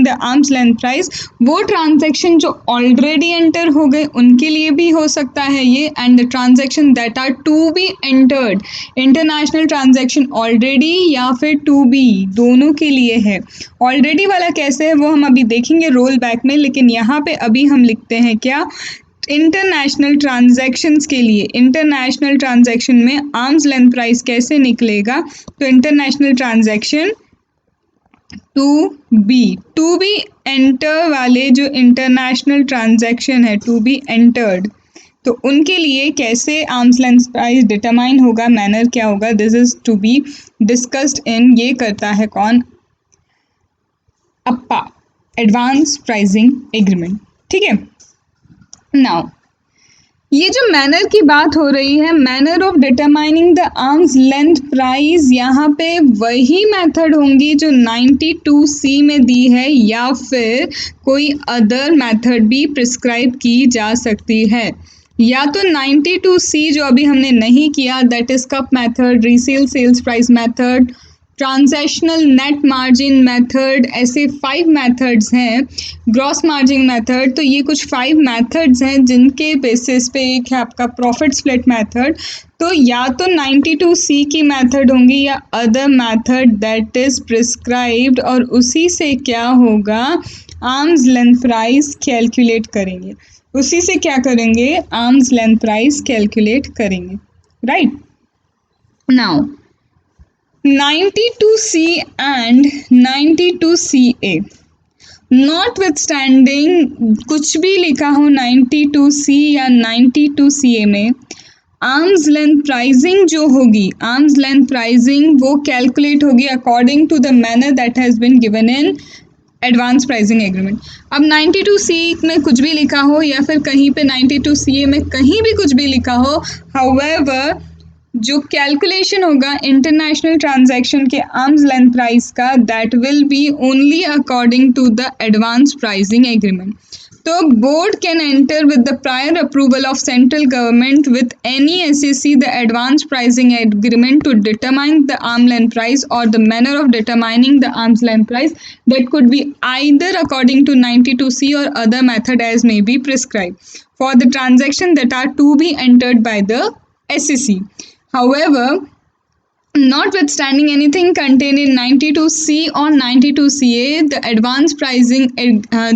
the arms length price. वो ट्रांजैक्शन जो ऑलरेडी एंटर हो गए उनके लिए भी हो सकता है ये, and the transaction that are to be entered, international transaction already या फिर टू बी, दोनों के लिए है। ऑलरेडी वाला कैसे है वो हम अभी देखेंगे रोल बैक में, लेकिन यहाँ पे अभी हम लिखते हैं क्या? इंटरनेशनल ट्रांजैक्शंस के लिए। इंटरनेशनल ट्रांजैक्शन में आर्म्स लेंथ प्राइस कैसे निकलेगा? तो international transaction to be enter वाले जो इंटरनेशनल ट्रांजैक्शन है, टू बी एंटर्ड, तो उनके लिए कैसे आर्म्स लेंथ प्राइस डिटरमाइन होगा, मैनर क्या होगा, this is to be discussed in, ये करता है कौन? APA, advance pricing agreement. ठीक है, नाउ ये जो मैनर की बात हो रही है, manner of determining the arms length price, यहाँ पे वही मेथड होंगी जो 92C में दी है, या फिर कोई अदर मेथड भी प्रिस्क्राइब की जा सकती है। या तो 92C जो अभी हमने नहीं किया, that is CUP method, resale sales price method, transactional net margin method, ऐसे 5 मेथड्स हैं, ग्रॉस मार्जिन मेथड। तो ये कुछ 5 मेथड्स हैं जिनके बेसिस पे एक है आपका प्रॉफिट स्प्लिट मेथड। तो या तो 92C की मेथड होंगी या other method that is prescribed, और उसी से क्या होगा? आर्म्स लेंथ प्राइस कैलकुलेट करेंगे। उसी से क्या करेंगे? आर्म्स लेंथ प्राइस कैलकुलेट करेंगे, right. Now 92C and 92CA, notwithstanding कुछ भी लिखा हो 92C या 92CA में, आर्म्स लेंथ प्राइसिंग जो होगी, आर्म्स लेंथ प्राइसिंग वो कैलकुलेट होगी according to the manner that has been given in advance pricing agreement. अब 92C में कुछ भी लिखा हो या फिर कहीं पे 92CA में कहीं भी कुछ भी लिखा हो, हाउएवर जो कैलकुलेशन होगा इंटरनेशनल ट्रांजैक्शन के आर्म्स लेंथ प्राइस का, that will be only according to the advance pricing agreement. तो board can enter with the prior approval of central government with any SEC the advance pricing agreement to determine the arm length price और the manner of determining the arms length price that could be either according to 92C और other method as may be prescribe for the transaction that are to be entered by the SEC. However, notwithstanding anything contained in 92C or 92CA, the advance pricing,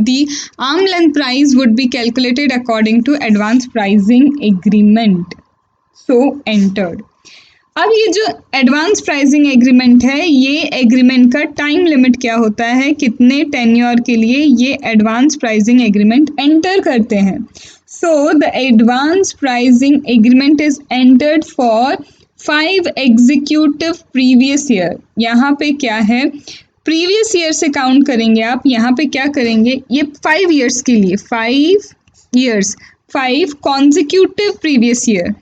the arm length price would be calculated according to advance pricing agreement. So entered. अब ये जो advance pricing agreement है, ये agreement का time limit क्या होता है, कितने टेन्योर के लिए ये एडवांस प्राइसिंग एग्रीमेंट एंटर करते हैं। So the advance pricing agreement is entered for 5 executive previous year. यहाँ पे क्या है, प्रीवियस ईयर से काउंट करेंगे आप। यहाँ पे क्या करेंगे, ये 5 ईयर्स के लिए, 5 years, 5 consecutive previous year,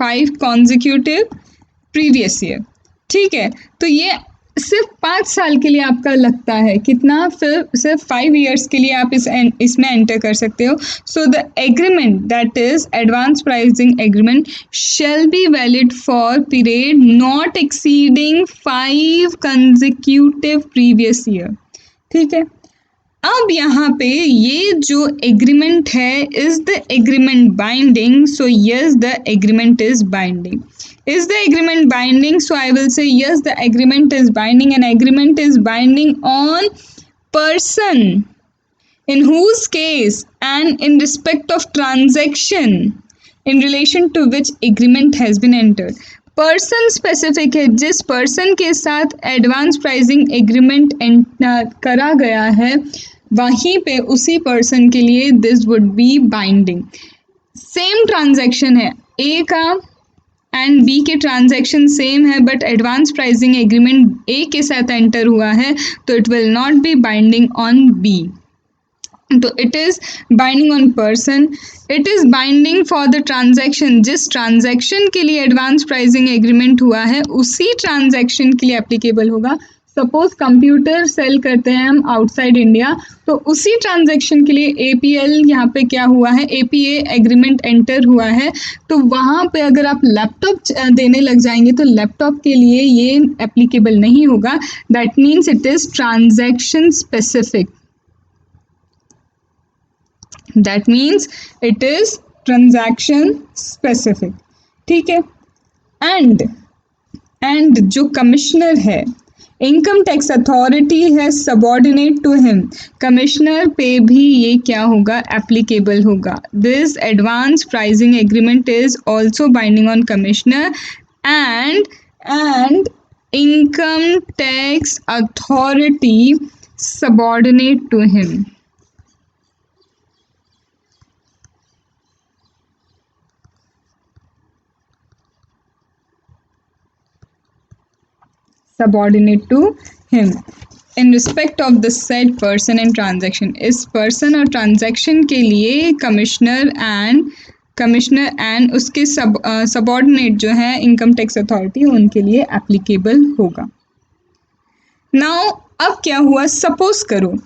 5 consecutive previous year. ठीक है, तो ये सिर्फ 5 साल के लिए आपका लगता है, कितना, फिर सिर्फ 5 ईयर्स के लिए आप इसमें एंटर कर सकते हो। So the agreement that is advance pricing agreement shall be valid for period not exceeding 5 consecutive previous year. ठीक है, अब यहाँ पे ये जो एग्रीमेंट है, is the agreement binding? So yes, the agreement is binding. Is the agreement binding? So I will say yes, the agreement is binding. An agreement is binding on person in whose case and in respect of transaction in relation to which agreement has been entered. Person specific है, जिस person के साथ advance pricing agreement करा गया है, वहीं पे उसी पर्सन के लिए this would be binding. Same transaction है, ए का एंड बी के ट्रांजैक्शन सेम है, but advance pricing agreement A के साथ एंटर हुआ है, तो it will not be binding on B. तो it is binding on person, it is binding for the transaction, जिस ट्रांजैक्शन के लिए एडवांस प्राइसिंग एग्रीमेंट हुआ है उसी ट्रांजैक्शन के लिए एप्लीकेबल होगा। सपोज कंप्यूटर सेल करते हैं हम आउटसाइड इंडिया, तो उसी ट्रांजैक्शन के लिए एपीएल यहाँ पे क्या हुआ है, एपीए एग्रीमेंट एंटर हुआ है, तो वहाँ पे अगर आप लैपटॉप देने लग जाएंगे तो लैपटॉप के लिए ये एप्लीकेबल नहीं होगा। That means it is transaction specific, that means it is transaction specific। ठीक है। एंड जो कमिश्नर है, इनकम टैक्स अथॉरिटी है सबॉर्डिनेट टू हिम, कमिश्नर पे भी ये क्या होगा, एप्लीकेबल होगा। This advance pricing agreement is also binding on commissioner and income tax authority subordinate to him. subordinate to him in respect of the said person and transaction। इस person और transaction के लिए कमिश्नर एंड उसके subordinate जो है income tax authority उनके लिए applicable होगा। नाउ अब क्या हुआ, सपोज करो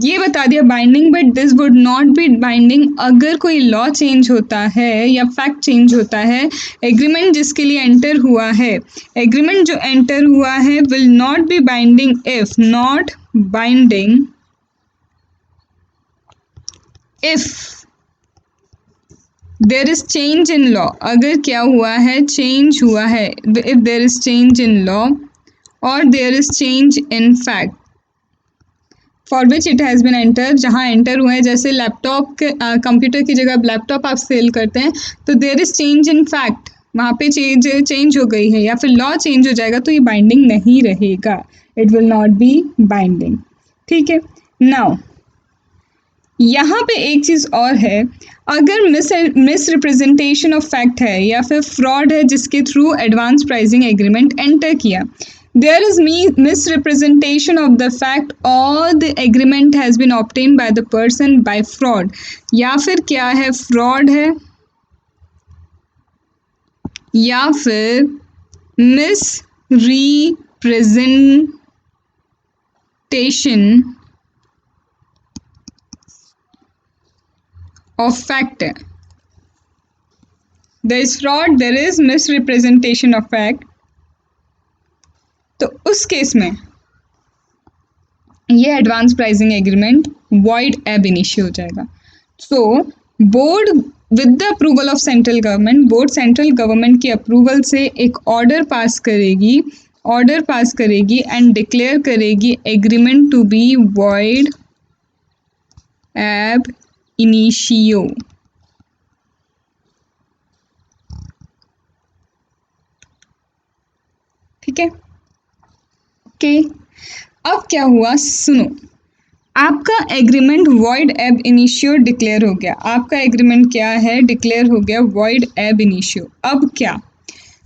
ये बता दिया binding, but this would not be binding अगर कोई लॉ चेंज होता है या फैक्ट चेंज होता है। एग्रीमेंट जिसके लिए एंटर हुआ है, एग्रीमेंट जो एंटर हुआ है will not be binding if not binding if there is change in law. अगर क्या हुआ है, चेंज हुआ है, if there is change in law और there is change in fact for which it has been enter, जहाँ enter हुआ है, जैसे लैपटॉप के कंप्यूटर की जगह लैपटॉप आप सेल करते हैं तो there is change in fact, वहाँ पे चेंज हो गई है या फिर लॉ चेंज हो जाएगा तो ये बाइंडिंग नहीं रहेगा, it will not be binding. ठीक है। नाउ यहाँ पे एक चीज़ और है, अगर मिस रिप्रेजेंटेशन ऑफ फैक्ट है या फिर फ्रॉड है जिसके through advance pricing agreement enter किया, there is misrepresentation of the fact or the agreement has been obtained by the person by fraud, या फिर क्या है, फ्रॉड है या फिर misrepresentation of fact है। there is fraud, there is misrepresentation of fact, तो उस केस में ये advance pricing agreement void ab initio हो जाएगा। So board with the approval of central government, board central government की अप्रूवल से एक ऑर्डर पास करेगी एंड डिक्लेयर करेगी agreement to be void ab initio. ठीक है। ओके, अब क्या हुआ, सुनो, आपका agreement void ab initio declare हो गया, आपका एग्रीमेंट क्या है, डिक्लेयर हो गया वॉइड एब इनिशियो। अब क्या,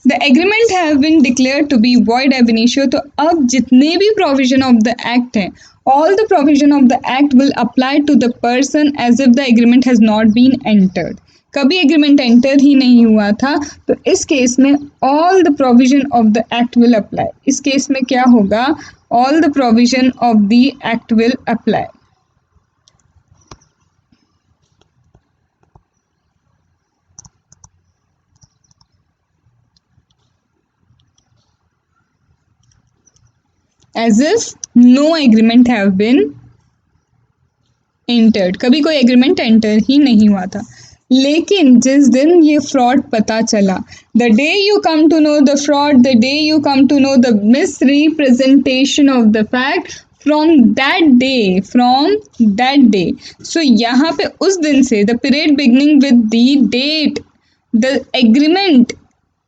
the agreement have been declare to be void ab initio, तो अब जितने भी प्रोविजन ऑफ द एक्ट हैं, all the provision of the act will apply to the person as if the agreement has not been entered. कभी agreement enter ही नहीं हुआ था, तो इस केस में all the provision of the act will apply. इस केस में क्या होगा, all the provision of the act will apply. As if no agreement have been entered, कभी कोई एग्रीमेंट एंटर ही नहीं हुआ था। लेकिन जिस दिन ये फ्रॉड पता चला, the day you come to know the fraud, the day you come to know the misrepresentation of the fact, from that day, so यहाँ पे उस दिन से the period beginning with the date the agreement,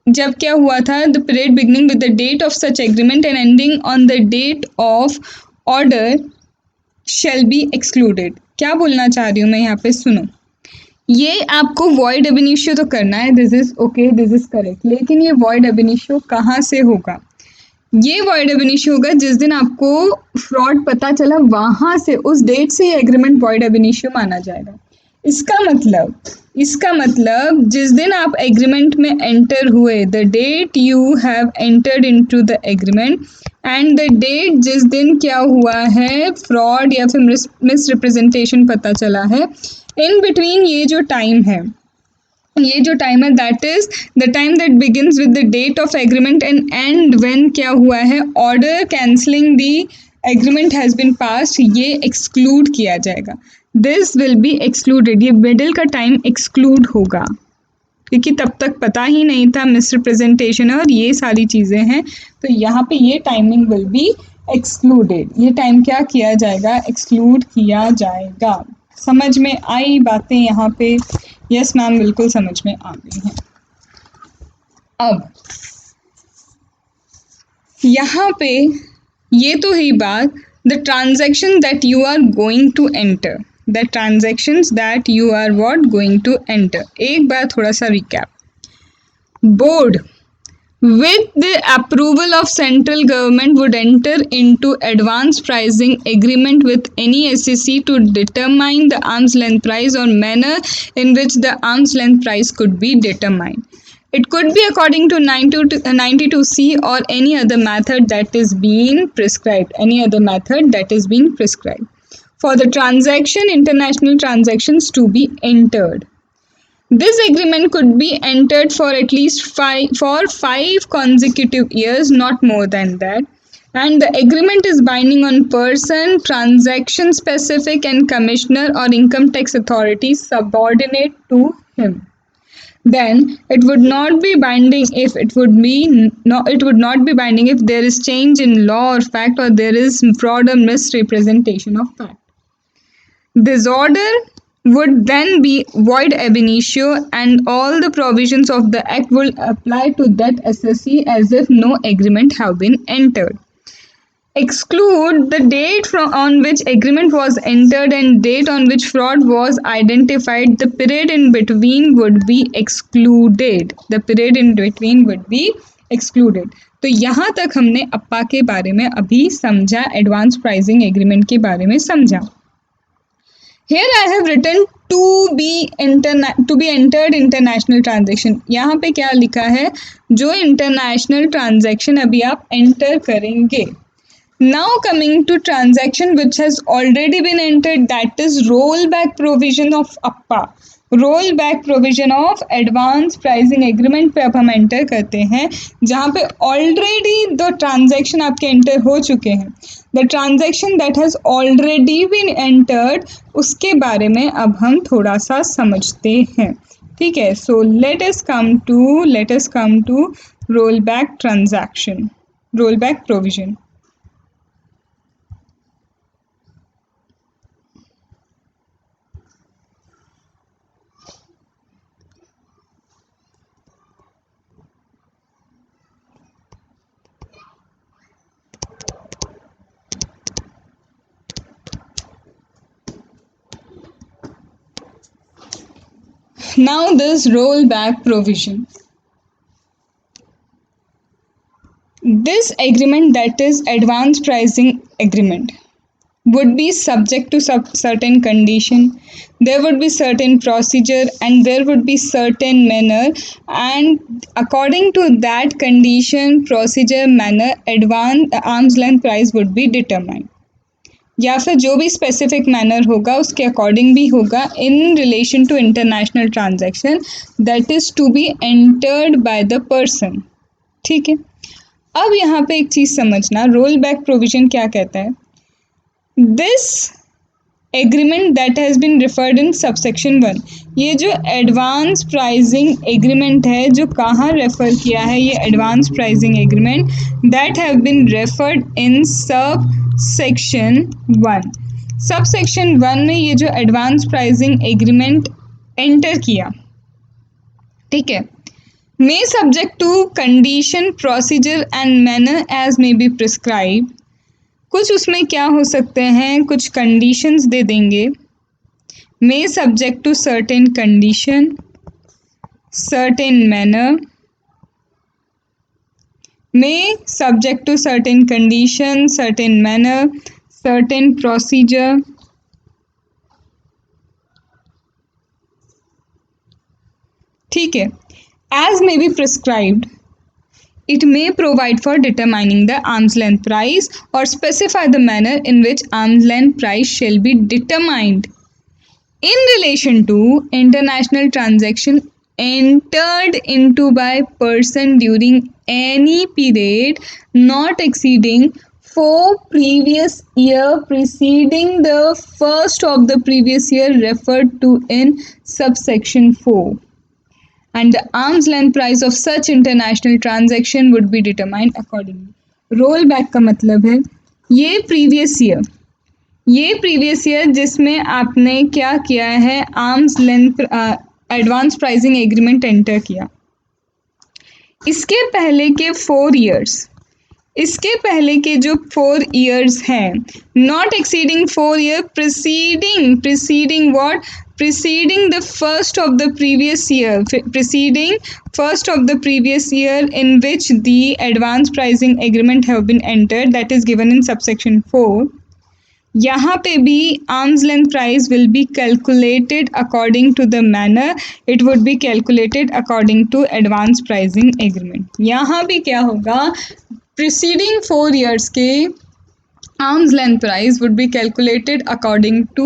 जब क्या हुआ था, the period beginning with the date of such agreement and ending on the date of order shall be excluded. क्या बोलना चाह रही हूँ मैं यहाँ पे, सुनो, ये आपको वॉइड एब इनिशियो तो करना है, this is okay, this is correct, लेकिन ये वॉइड एब इनिशियो कहाँ से होगा, ये वॉइड एब इनिशियो होगा जिस दिन आपको फ्रॉड पता चला, वहां से उस डेट से ये एग्रीमेंट वॉइड एब इनिशियो माना जाएगा। इसका मतलब जिस दिन आप एग्रीमेंट में एंटर हुए, the date you have entered into the agreement and the date जिस दिन क्या हुआ है फ्रॉड या फिर मिस रिप्रेजेंटेशन पता चला है, इन बिटवीन ये जो टाइम है that is the time that begins with the date of agreement and and when क्या हुआ है order cancelling the agreement has been passed, ये एक्सक्लूड किया जाएगा। दिस विल बी एक्सक्लूडेड, ये मिडिल का टाइम एक्सक्लूड होगा क्योंकि तब तक पता ही नहीं था मिसरिप्रेजेंटेशन और ये सारी चीज़ें हैं, तो यहाँ पे ये टाइमिंग विल बी एक्सक्लूडेड। ये टाइम क्या किया जाएगा, एक्सक्लूड किया जाएगा। समझ में आई बातें यहाँ पे? यस मैम, बिल्कुल समझ में आ गई हैं। अब यहाँ पे ये तो ही बात, the transaction that you are going to enter, the transactions that you are what going to enter. एक बार थोड़ा सा recap. Board with the approval of central government would enter into advance pricing agreement with any SEC to determine the arm's length price or manner in which the arm's length price could be determined. It could be according to 92C or any other method that is being prescribed. For the international transactions to be entered. This agreement could be entered for at least five consecutive years, not more than that. And the agreement is binding on person, transaction specific, and commissioner or income tax authority subordinate to him. Then it would not be binding if it would not be binding if there is change in law or fact, or there is fraud or misrepresentation of fact. This order would then be void ab initio and all the provisions of the act will apply to that SSE as if no agreement have been entered. Exclude the date on which agreement was entered and date on which fraud was identified. The period in between would be excluded. तो यहाँ तक हमने अप्पा के बारे में अभी समझा, advance pricing agreement के बारे में समझा। Here I have written to be entered international transaction. यहाँ पे क्या लिखा है, जो इंटरनेशनल ट्रांजैक्शन अभी आप एंटर करेंगे। Now coming to transaction which has already been entered, that is rollback provision of APPA. Rollback provision of advance pricing agreement पे अब हम एंटर करते हैं, जहाँ पे ऑलरेडी दो ट्रांजैक्शन आपके एंटर हो चुके हैं। The transaction that has already been entered, उसके बारे में अब हम थोड़ा सा समझते हैं। ठीक है, so let us come to rollback transaction, rollback provision. Now this rollback provision. This agreement, that is advance pricing agreement, would be subject to certain condition. There would be certain procedure and there would be certain manner, and according to that condition, procedure, manner, advance arm's length price would be determined. या फिर जो भी specific manner होगा उसके according भी होगा in relation to international transaction that is to be entered by the person. ठीक है, अब यहाँ पे एक चीज़ समझना, रोल बैक प्रोविजन क्या कहता है। This agreement that has been referred in subsection 1, ये जो एडवांस प्राइसिंग एग्रीमेंट है जो कहाँ रेफर किया है, ये advance pricing agreement that have been referred in subsection 1। Subsection 1 में ये जो एडवांस प्राइसिंग एग्रीमेंट एंटर किया, ठीक है, may subject to condition, procedure and manner as may be prescribed। कुछ उसमें क्या हो सकते हैं, कुछ कंडीशंस दे देंगे। may subject to certain condition, certain manner may subject to certain conditions, certain manner, certain procedure. ठीक है, as may be prescribed, it may provide for determining the arm's length price or specify the manner in which arm's length price shall be determined in relation to international transaction entered into by person during any period not exceeding 4 previous year preceding the first of the previous year referred to in subsection 4, and the arm's length price of such international transaction would be determined accordingly. Roll back का मतलब है ये previous year जिसमें आपने क्या किया है, arm's length advance pricing agreement enter किया, इसके पहले के 4 इयर्स, इसके पहले के जो 4 इयर्स हैं, not exceeding 4 year preceding what, preceding the first of the previous year, preceding first of the previous year in which the advance pricing agreement have been entered, that is given in subsection 4. यहाँ पे भी arm's length price will be calculated according to the manner it would be calculated according to advance pricing agreement. यहाँ भी क्या होगा, preceding 4 years के arm's length price would be calculated according to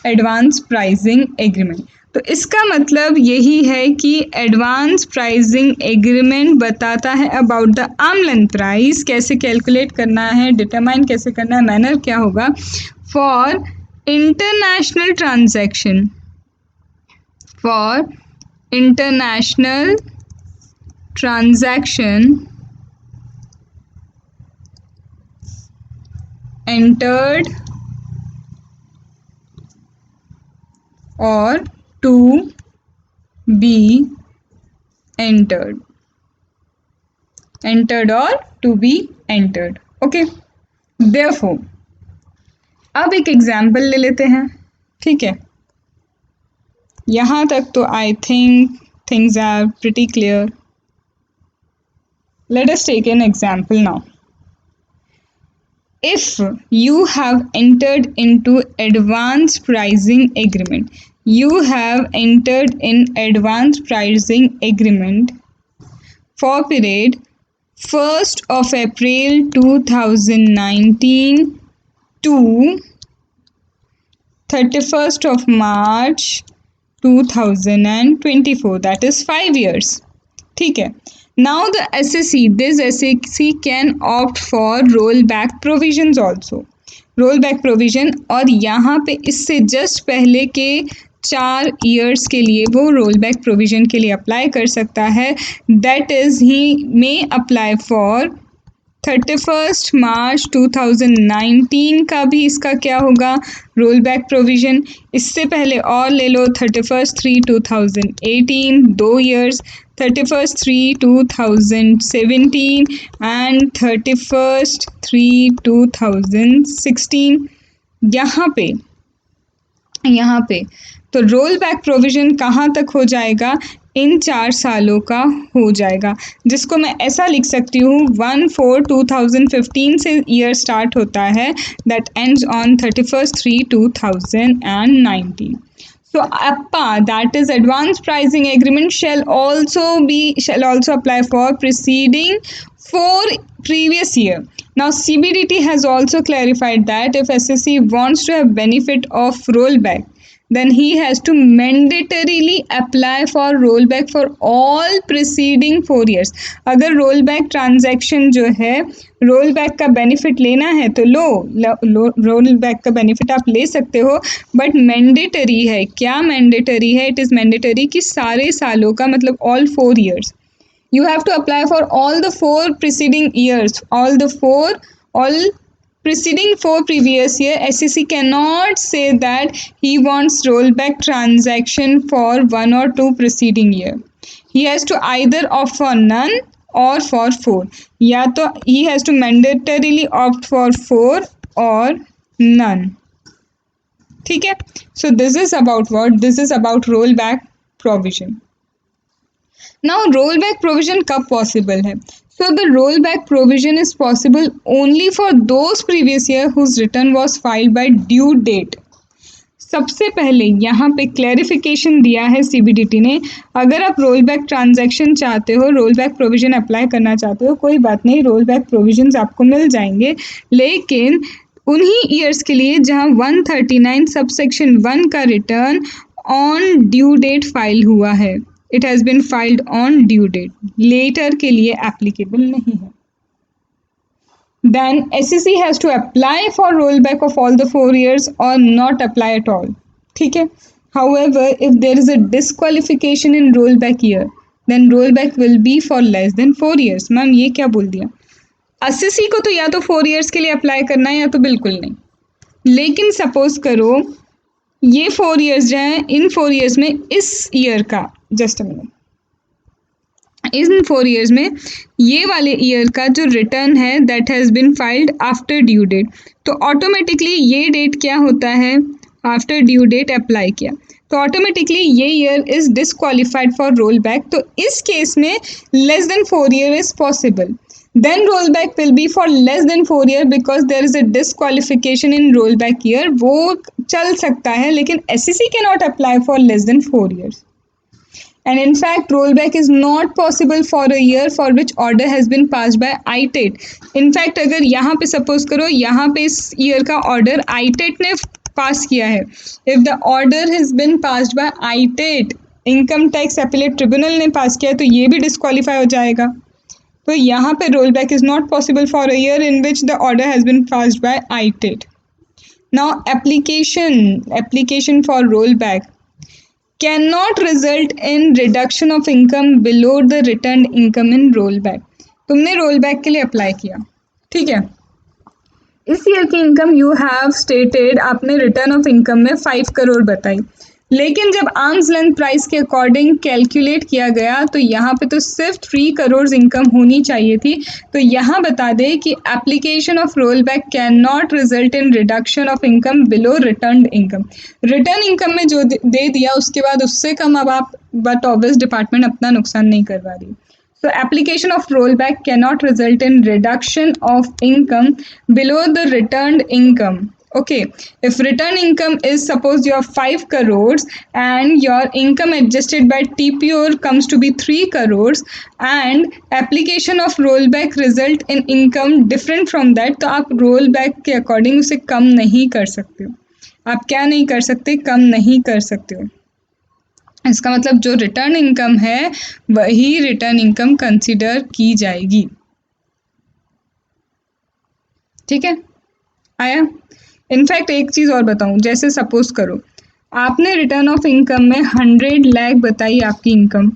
advance pricing agreement. तो इसका मतलब यही है कि एडवांस प्राइसिंग एग्रीमेंट बताता है about the arm length price, कैसे कैलकुलेट करना है, डिटरमाइन कैसे करना है, मैनर क्या होगा for international transaction, for international transaction entered or to be entered, entered or to be entered. Okay, therefore अब एक एग्जाम्पल ले लेते हैं. ठीक है, यहाँ तक तो I think things are pretty clear. Let us take an example now. If you have entered into advance pricing agreement, you have entered in advance pricing agreement for period 1st of April 2019 to 31st of March 2024, that is 5 years. ठीक है. Now the SSE, this SSE can opt for rollback provisions also. rollback provision, और यहाँ पे इससे just पहले के 4 years के लिए वो rollback provision के लिए अप्लाई कर सकता है. That is he may apply for 31st March 2019 का भी इसका क्या होगा, रोल बैक प्रोविजन. इससे पहले और ले लो 31/3/2018, 2 years, 31/3/2017 एंड 31/3/2016. यहाँ पे तो रोल बैक प्रोविजन कहाँ तक हो जाएगा, इन 4 सालों का हो जाएगा, जिसको मैं ऐसा लिख सकती हूँ 1/4/2015 से ईयर स्टार्ट होता है, that ends on 31/3/2019. So APPA, that is Advanced Pricing Agreement, shall also apply for preceding 4 previous year. Now CBDT has also clarified that if SSE wants to have benefit of rollback, then he has to mandatorily apply for rollback for all preceding 4 years. अगर rollback transaction जो है, rollback का benefit लेना है तो rollback का benefit आप ले सकते हो, but mandatory है. क्या mandatory है? It is mandatory कि सारे सालों का, मतलब all 4 years. You have to apply for all the 4 preceding years, all preceding 4 previous year. SEC cannot say that he wants rollback transaction for 1 or 2 preceding year. He has to either opt for none or for 4. या तो he has to mandatorily opt for 4 or none. ठीक है. So this is about what? This is about rollback provision. Now rollback provision कब possible है? So the rollback provision is possible only for those previous year whose return was filed by due date. सबसे पहले यहाँ पे clarification दिया है CBDT ने, अगर आप रोल बैक ट्रांजैक्शन चाहते हो, रोल बैक प्रोविजन अप्लाई करना चाहते हो, कोई बात नहीं, रोल बैक प्रोविजंस आपको मिल जाएंगे, लेकिन उन्हीं ईयर्स के लिए जहाँ 139 सबसेक्शन 1 का return on due date file हुआ है, it has been filed on due date, later के लिए एप्लीकेबल नहीं है. Then SEC has to apply for rollback of all the 4 years or not apply at all. ठीक है. However, if there is a disqualification in rollback year, then rollback will be for less than 4 years. Ma'am ये क्या बोल दिया? SEC को तो या तो 4 years के लिए अप्लाई करना है या तो बिल्कुल नहीं. लेकिन सपोज करो ये 4 years जो हैं, इन 4 years में इस ईयर का, just a minute, in 4 years में ये वाले ईयर का जो रिटर्न है that has been filed after due date, तो ऑटोमेटिकली ये डेट क्या होता है, आफ्टर ड्यू डेट अप्लाई किया तो ऑटोमेटिकली ये year is disqualified for roll back. तो इस केस में less than 4 year is possible. Then rollback will be for less than 4 year because there is a disqualification in rollback year. वो चल सकता है लेकिन SEC cannot apply for less than 4 years. And in fact, rollback is not possible for a year for which order has been passed by ITAT. In fact, अगर यहाँ पे suppose करो यहाँ पे इस ईयर का ऑर्डर ITAT ने पास किया है, if the order has been passed by ITAT, income tax appellate tribunal ने पास किया है, तो ये भी डिस्क्वालीफाई हो जाएगा. तो यहाँ पे rollback is not possible for a year in which the order has been passed by ITAT. Now application for rollback cannot result in reduction of income below the returned income in rollback. तुमने rollback के लिए apply किया, ठीक है, इस year की income you have stated, आपने return of income में 5 करोड़ बताई, लेकिन जब आर्म्स लेंथ प्राइस के अकॉर्डिंग कैलकुलेट किया गया तो यहाँ पे तो सिर्फ 3 करोड़ इनकम होनी चाहिए थी. तो यहाँ बता दे कि application of roll back can not result in reduction of income below return income. Return income में जो दे दिया उसके बाद उससे कम अब आप, बट ऑब्वियस डिपार्टमेंट अपना नुकसान नहीं करवा रही. So application of rollback cannot result in reduction of income below the returned income. Okay, if return income is, suppose you have 5 crores and your income adjusted by TPO comes to be 3 crores and application of rollback result in income different from that, तो आप rollback के according उसे कम नहीं कर सकते हो. आप क्या नहीं कर सकते, कम नहीं कर सकते हो. इसका मतलब जो रिटर्न इनकम है वही रिटर्न इनकम कंसीडर की जाएगी. ठीक है, आया. इनफैक्ट एक चीज़ और बताऊं, जैसे सपोज करो आपने रिटर्न ऑफ इनकम में 100 लाख बताई आपकी इनकम,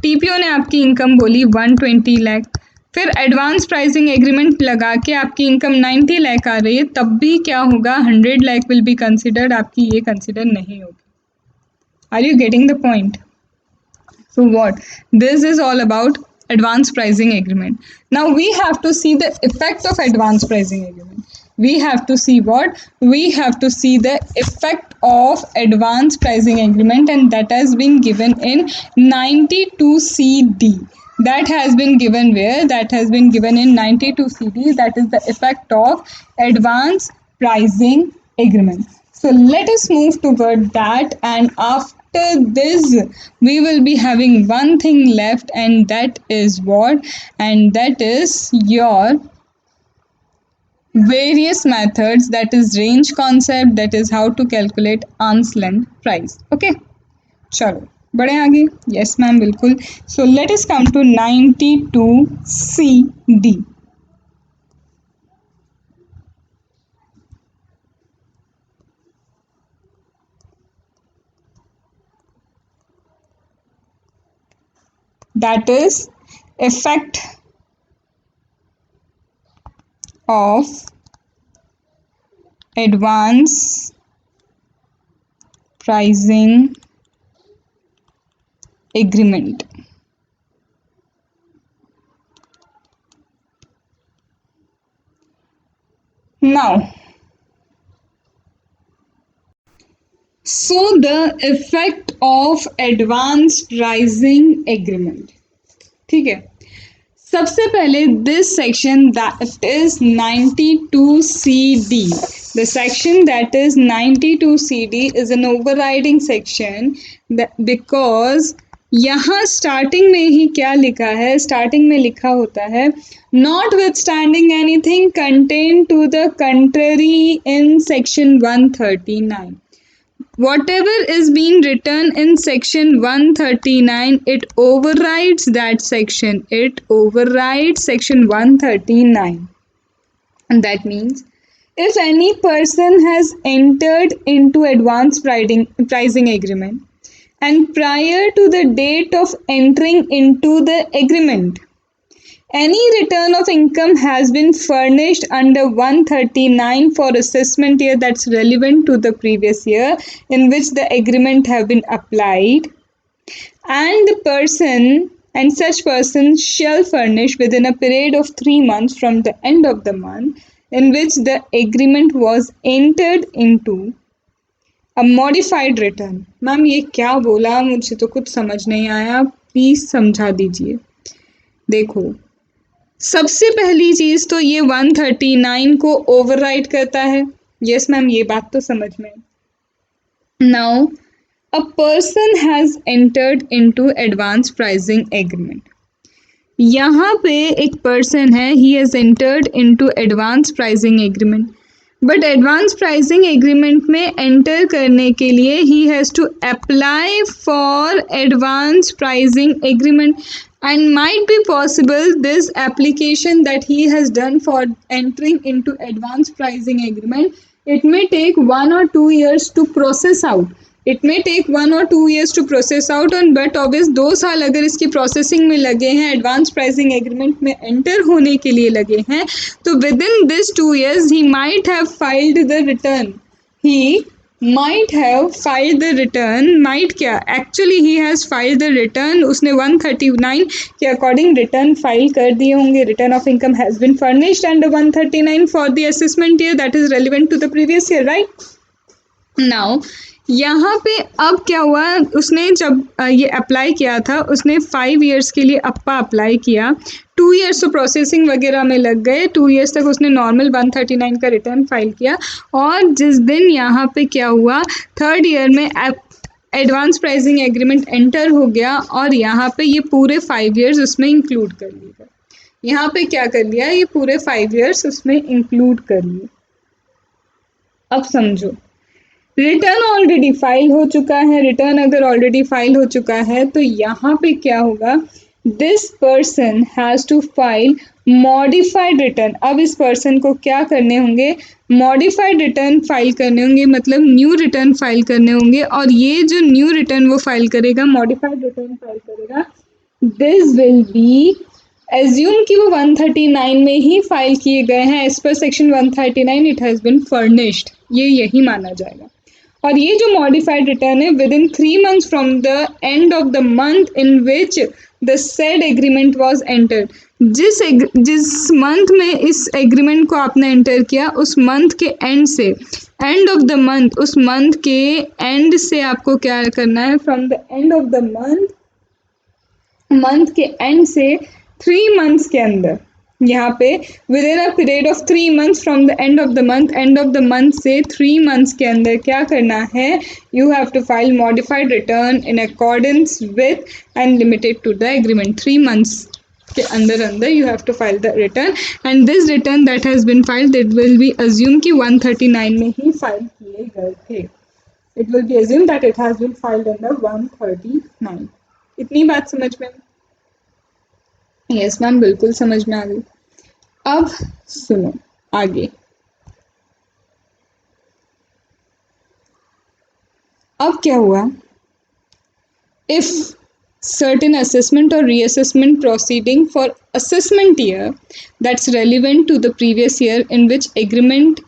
टीपीओ ने आपकी इनकम बोली 120 लाख, फिर एडवांस प्राइसिंग एग्रीमेंट लगा के आपकी इनकम 90 लाख आ रही है, तब भी क्या होगा, 100 लाख विल बी कंसिडर्ड, आपकी ये कंसिडर नहीं होगी. Are you getting the point? So what? This is all about advance pricing agreement. Now we have to see the effect of advance pricing agreement. We have to see what? We have to see the effect of advance pricing agreement, and that has been given in 92CD. That has been given where? That has been given in 92CD. That is the effect of advance pricing agreement. So let us move toward that, and after this we will be having one thing left, and that is what? And that is your various methods, that is range concept, that is how to calculate arm's length price. Okay, चलो बढ़े आगे. Yes ma'am, बिल्कुल. So let us come to 92CD. That is effect of advance pricing agreement. Now, so the effect of advance pricing agreement, ठीक है. सबसे पहले this section that is 92CD. The section that is 92CD is an overriding section because यहाँ starting में ही क्या लिखा है, starting में लिखा होता है not with standing anything contain two the country in section 139. Whatever is being written in section 139, it overrides that section. It overrides section 139. And that means if any person has entered into advance pricing agreement and prior to the date of entering into the agreement, any return of income has been furnished under 139 for assessment year that's relevant to the previous year in which the agreement have been applied, and the person and such person shall furnish within a period of 3 months from the end of the month in which the agreement was entered into a modified return. Ma'am ये क्या बोला, मुझे तो कुछ समझ नहीं आया, please समझा दीजिए. देखो, सबसे पहली चीज तो ये 139 को ओवरराइड करता है. यस मैम, ये बात तो समझ में. Now a person has entered into advance pricing agreement. यहाँ पे एक पर्सन है, he has entered into advance pricing agreement. But advance pricing agreement में एंटर करने के लिए he has to apply for advance pricing agreement. And might be possible this application that he has done for entering into advanced pricing agreement, it may take 1 or 2 years to process out. It may take 1 or 2 years to process out, and but obvious 2 साल अगर इसकी processing में लगे हैं, advance pricing agreement में enter होने के लिए लगे हैं, तो with in this 2 years he might have filed the return. He might have filed the return. Might क्या, actually he has filed the return. उसने 139 के अकॉर्डिंग रिटर्न फाइल कर दिए होंगे. Return of income has been furnished under 139 for the assessment year that is relevant to the previous year, right. Now यहाँ पे अब क्या हुआ, उसने जब ये अप्लाई किया था, उसने 5 years के लिए अप्पा अप्लाई किया. 2 years तो प्रोसेसिंग वगैरह में लग गए. 2 years तक उसने नॉर्मल 139 का रिटर्न फाइल किया. और जिस दिन यहाँ पे क्या हुआ, 3rd year में एडवांस प्राइसिंग एग्रीमेंट एंटर हो गया और यहाँ पे ये पूरे 5 years उसमें इंक्लूड कर लिए गए. यहाँ पे क्या कर लिया, ये पूरे 5 years उसमें इंक्लूड कर लिए. अब समझो, रिटर्न ऑलरेडी फाइल हो चुका है. रिटर्न अगर ऑलरेडी फाइल हो चुका है तो यहाँ पे क्या होगा, this person has to file modified return. अब इस पर्सन को क्या करने होंगे, मॉडिफाइड रिटर्न फाइल करने होंगे, मतलब न्यू रिटर्न फाइल करने होंगे. और ये जो न्यू रिटर्न वो फाइल करेगा, मॉडिफाइड रिटर्न फाइल करेगा, दिस विल बी एज्यूम कि वो 139 में ही फाइल किए गए हैं. As per section 139 it has been furnished, ये यही माना जाएगा. और ये जो मॉडिफाइड रिटर्न है, within 3 months from the end of the month in which the said agreement was entered. जिस मंथ में इस एग्रीमेंट को आपने एंटर किया, उस मंथ के एंड से, एंड ऑफ द मंथ, उस मंथ के एंड से आपको क्या करना है, from the end of the month के एंड से 3 months के अंदर, यहाँ पे within a period of 3 months from the end of the month से 3 months के अंदर क्या करना है, you have to file modified return in accordance with and limited to the agreement. 3 months के अंदर you have to file the return, and this return that has been filed it will be assume कि 139 में ही file किए गए थे. It will be assume that it has been filed under 139. इतनी बात समझ में? यस मैम, बिल्कुल समझ में आ गई. अब सुनो आगे. अब क्या हुआ, if certain assessment or reassessment proceeding for assessment year that's relevant to the previous year in which agreement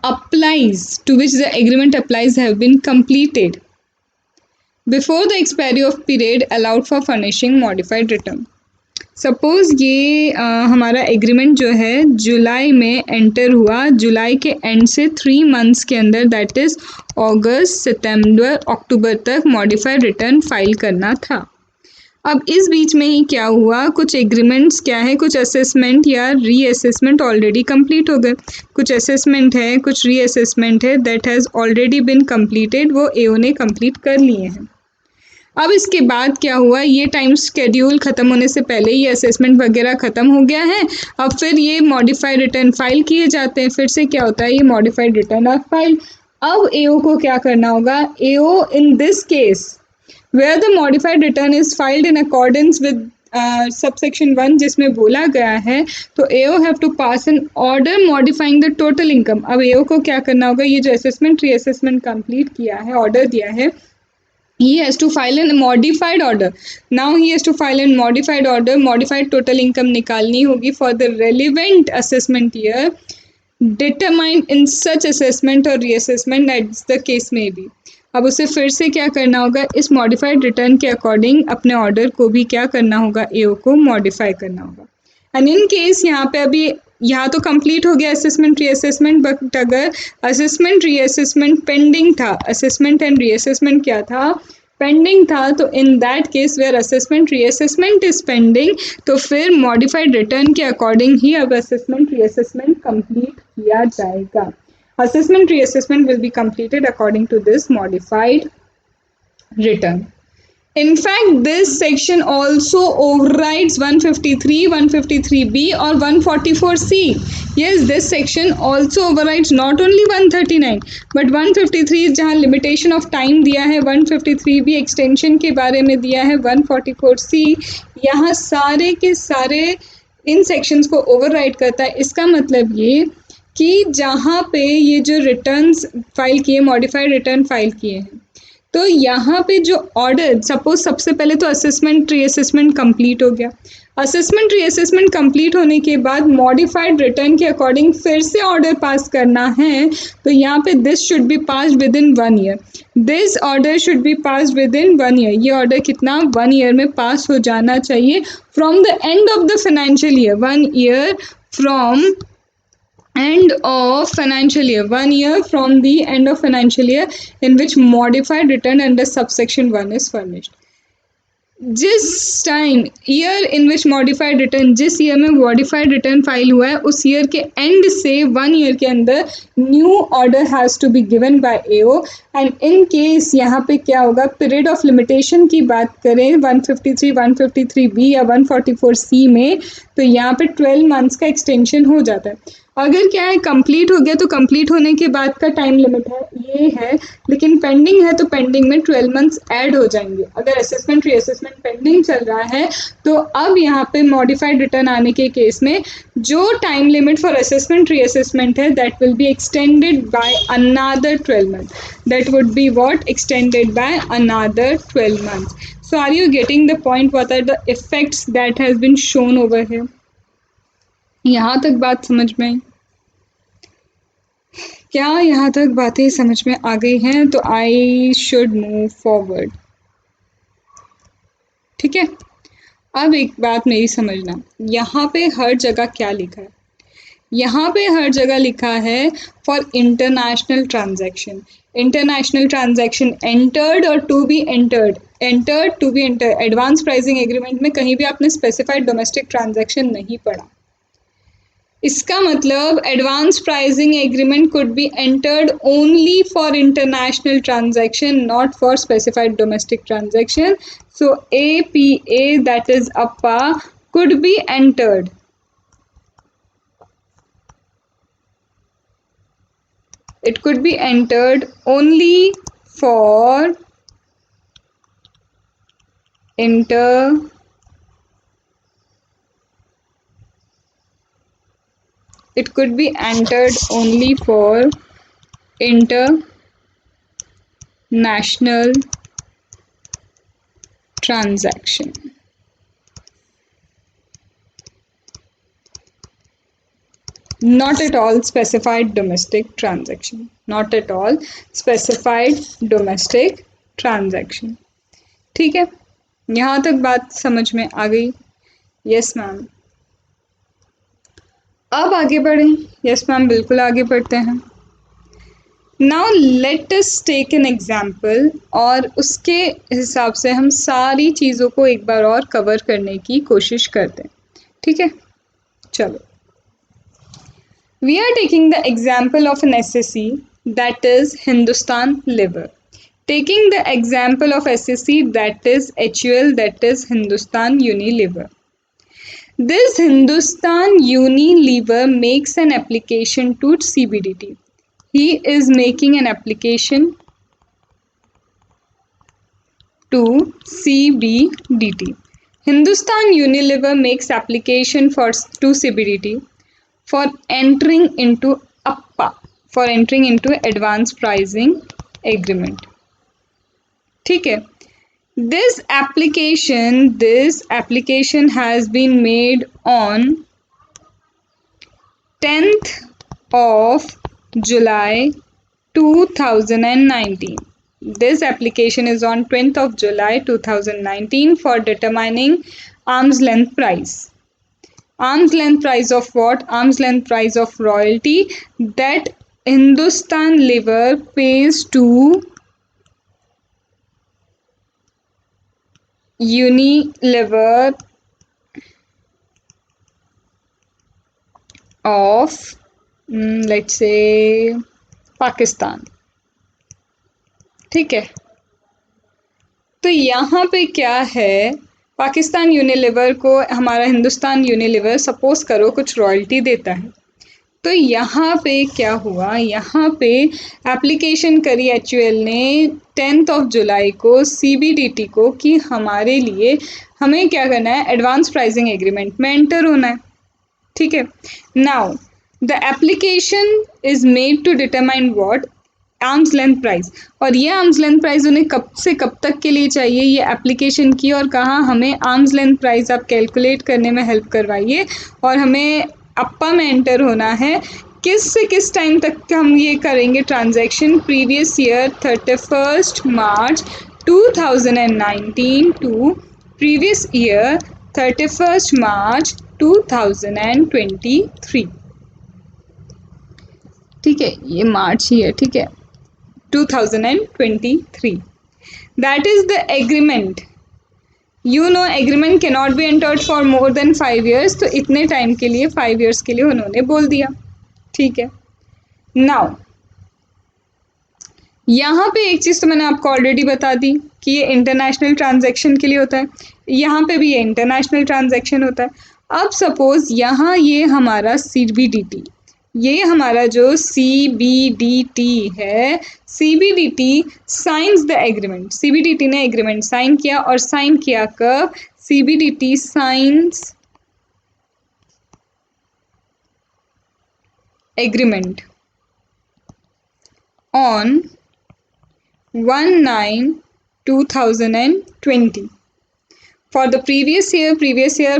applies, to which the agreement applies, have been completed before the expiry of period allowed for furnishing modified return. Suppose ये हमारा agreement जो है जुलाई में enter हुआ. जुलाई के end से 3 months के अंदर, दैट इज अगस्त, सितंबर, अक्टूबर तक मॉडिफाइड रिटर्न फाइल करना था. अब इस बीच में ही क्या हुआ, कुछ एग्रीमेंट्स क्या है, कुछ असेसमेंट या रीअसेसमेंट ऑलरेडी कंप्लीट हो गए, कुछ असेसमेंट है, कुछ रीअसेसमेंट है that has already been completed, वो एओ ने कंप्लीट कर लिए हैं। अब इसके बाद क्या हुआ, ये टाइम शेड्यूल ख़त्म होने से पहले ये असेसमेंट वगैरह ख़त्म हो गया है। अब फिर ये मॉडिफाइड रिटर्न फाइल किए जाते हैं, फिर से क्या होता है, ये मॉडिफाइड रिटर्न ऑफ फाइल। अब एओ को क्या करना होगा, AO in this case where the modified return is filed in accordance with subsection 1 जिसमें बोला गया है, तो AO have to pass an order modifying the total income. अब एओ को क्या करना होगा, ये जो असेसमेंट रीअसेसमेंट कंप्लीट किया है, ऑर्डर दिया है, he has to file a modified order. Now he has to file a modified order, modified total income निकालनी होगी for the relevant assessment year determined in such assessment or reassessment as the case may be. अब उसे फिर से क्या करना होगा, इस मॉडिफाइड रिटर्न के अकॉर्डिंग अपने ऑर्डर को भी क्या करना होगा, एओ को मॉडिफाई करना होगा। एंड इन केस यहाँ पे अभी यहाँ तो कंप्लीट हो गया असेसमेंट रीअसेसमेंट, बट अगर असेसमेंट रीअसेसमेंट पेंडिंग था, असेसमेंट एंड रीअसेसमेंट क्या था, पेंडिंग था, तो in that case where assessment reassessment is pending, तो फिर मॉडिफाइड रिटर्न के अकॉर्डिंग ही अब असेसमेंट रीअसेसमेंट कंप्लीट किया जाएगा। Assessment reassessment will be completed according to this modified return. In fact, this section also overrides 153, 153B or 144C. Yes, this section also overrides not only 139 but 153 जहाँ limitation of time दिया है, 153B extension के बारे में दिया है, 144C यहाँ सारे के सारे इन sections को override करता है। इसका मतलब ये कि जहाँ पे ये जो रिटर्न्स फाइल किए, मॉडिफाइड रिटर्न फाइल किए हैं, तो यहाँ पे जो ऑर्डर, सपोज सबसे पहले तो असेसमेंट रीअसेसमेंट कंप्लीट हो गया, असेसमेंट रीअसेसमेंट कंप्लीट होने के बाद मॉडिफाइड रिटर्न के अकॉर्डिंग फिर से ऑर्डर पास करना है, तो यहाँ पे this should be passed with in 1 year, this order should be passed with in 1 year. ये ऑर्डर कितना, 1 ईयर में पास हो जाना चाहिए from the end of the financial year, 1 year from end of financial year, 1 year from the end of financial year in which modified return under subsection 1 is furnished. जिस time year in which modified return, जिस year में modified return file हुआ है, उस year के end से 1 year के अंदर new order has to be given by AO. And in case यहाँ पे क्या होगा, पीरियड ऑफ लिमिटेशन की बात करें 153, 153B या 144C में, तो यहाँ पे 12 मंथ्स का एक्सटेंशन हो जाता है। अगर क्या है, कंप्लीट हो गया तो कंप्लीट होने के बाद का टाइम लिमिट है ये है, लेकिन पेंडिंग है तो पेंडिंग में 12 मंथ्स ऐड हो जाएंगे। अगर असेसमेंट रीअसेसमेंट पेंडिंग चल रहा है, तो अब यहाँ पे मॉडिफाइड रिटर्न आने के केस में जो time limit for assessment reassessment है that will be extended by another 12 month, that would be what, extended by another 12 months. So are you getting the point, what are the effects that has been shown over here? यहाँ तक बात समझ में आई? क्या यहाँ तक बातें समझ में आ गई हैं? तो आई शुड मूव फॉरवर्ड, ठीक है। अब एक बात मेरी समझना, यहाँ पे हर जगह क्या लिखा है, यहाँ पे हर जगह लिखा है for international transaction, international transaction entered or to be entered, entered to be entered. Advance pricing agreement में कहीं भी आपने स्पेसिफाइड डोमेस्टिक ट्रांजैक्शन नहीं पढ़ा। इसका मतलब advance pricing agreement could be entered only for international transaction, not for specified domestic transaction. So APA, that is APA, could be entered. It could be entered only for it could be entered only for international transaction. Not at all specified domestic transaction. Not at all specified domestic transaction. ठीक है, यहाँ तक बात समझ में आ गई? Yes ma'am. अब आगे बढ़ें? यस मैम, बिल्कुल आगे बढ़ते हैं। Now let us take an example, और उसके हिसाब से हम सारी चीज़ों को एक बार और कवर करने की कोशिश करते हैं, ठीक है। चलो, we are taking the example of an SSC, that is Hindustan Lever. Taking the example of SSC, that is HUL, that is Hindustan Unilever. This Hindustan Unilever makes an application to CBDT. He is making an application to CBDT. Hindustan Unilever makes application to CBDT for entering into APPA, for entering into Advanced Pricing Agreement. ठीक है. This application has been made on 10th of July 2019. This application is on 10th of July 2019 for determining arm's length price. Arm's length price of what? Arm's length price of royalty that Hindustan Liver pays to Unilever of let's say Pakistan. ठीक है, तो यहाँ पे क्या है, Pakistan Unilever को हमारा Hindustan Unilever suppose करो कुछ रॉयल्टी देता है. तो यहाँ पे क्या हुआ, यहाँ पे एप्लीकेशन करी HUL ने 10th ऑफ जुलाई को CBDT को कि हमारे लिए हमें क्या करना है, एडवांस प्राइसिंग एग्रीमेंट में एंटर होना है. ठीक है. Now the application is made to determine what, arm's length price. और ये आर्म्स लेंथ प्राइस उन्हें कब से कब तक के लिए चाहिए, ये एप्लीकेशन की और कहा हमें आर्म्स लेंथ प्राइस आप कैलकुलेट करने में हेल्प करवाइए और हमें अप्पा में एंटर होना है. किस से किस टाइम तक हम ये करेंगे transaction, previous year 31st March 2019 to previous year 31st March 2023. ठीक है, ये मार्च ही है. ठीक है, 2023. That is the agreement. You know agreement cannot be entered for more than 5 years. तो इतने टाइम के लिए 5 years के लिए उन्होंने बोल दिया. ठीक है. Now यहाँ पे एक चीज़ तो मैंने आपको ऑलरेडी बता दी कि ये इंटरनेशनल ट्रांजैक्शन के लिए होता है. यहाँ पे भी ये इंटरनेशनल ट्रांजैक्शन होता है. अब सपोज यहाँ ये हमारा CBDT, ये हमारा जो CBDT है, CBDT science the agreement. CBDT ने एग्रीमेंट साइन किया, और साइन किया कब, CBDT science agreement on 1/9/2020 for the previous year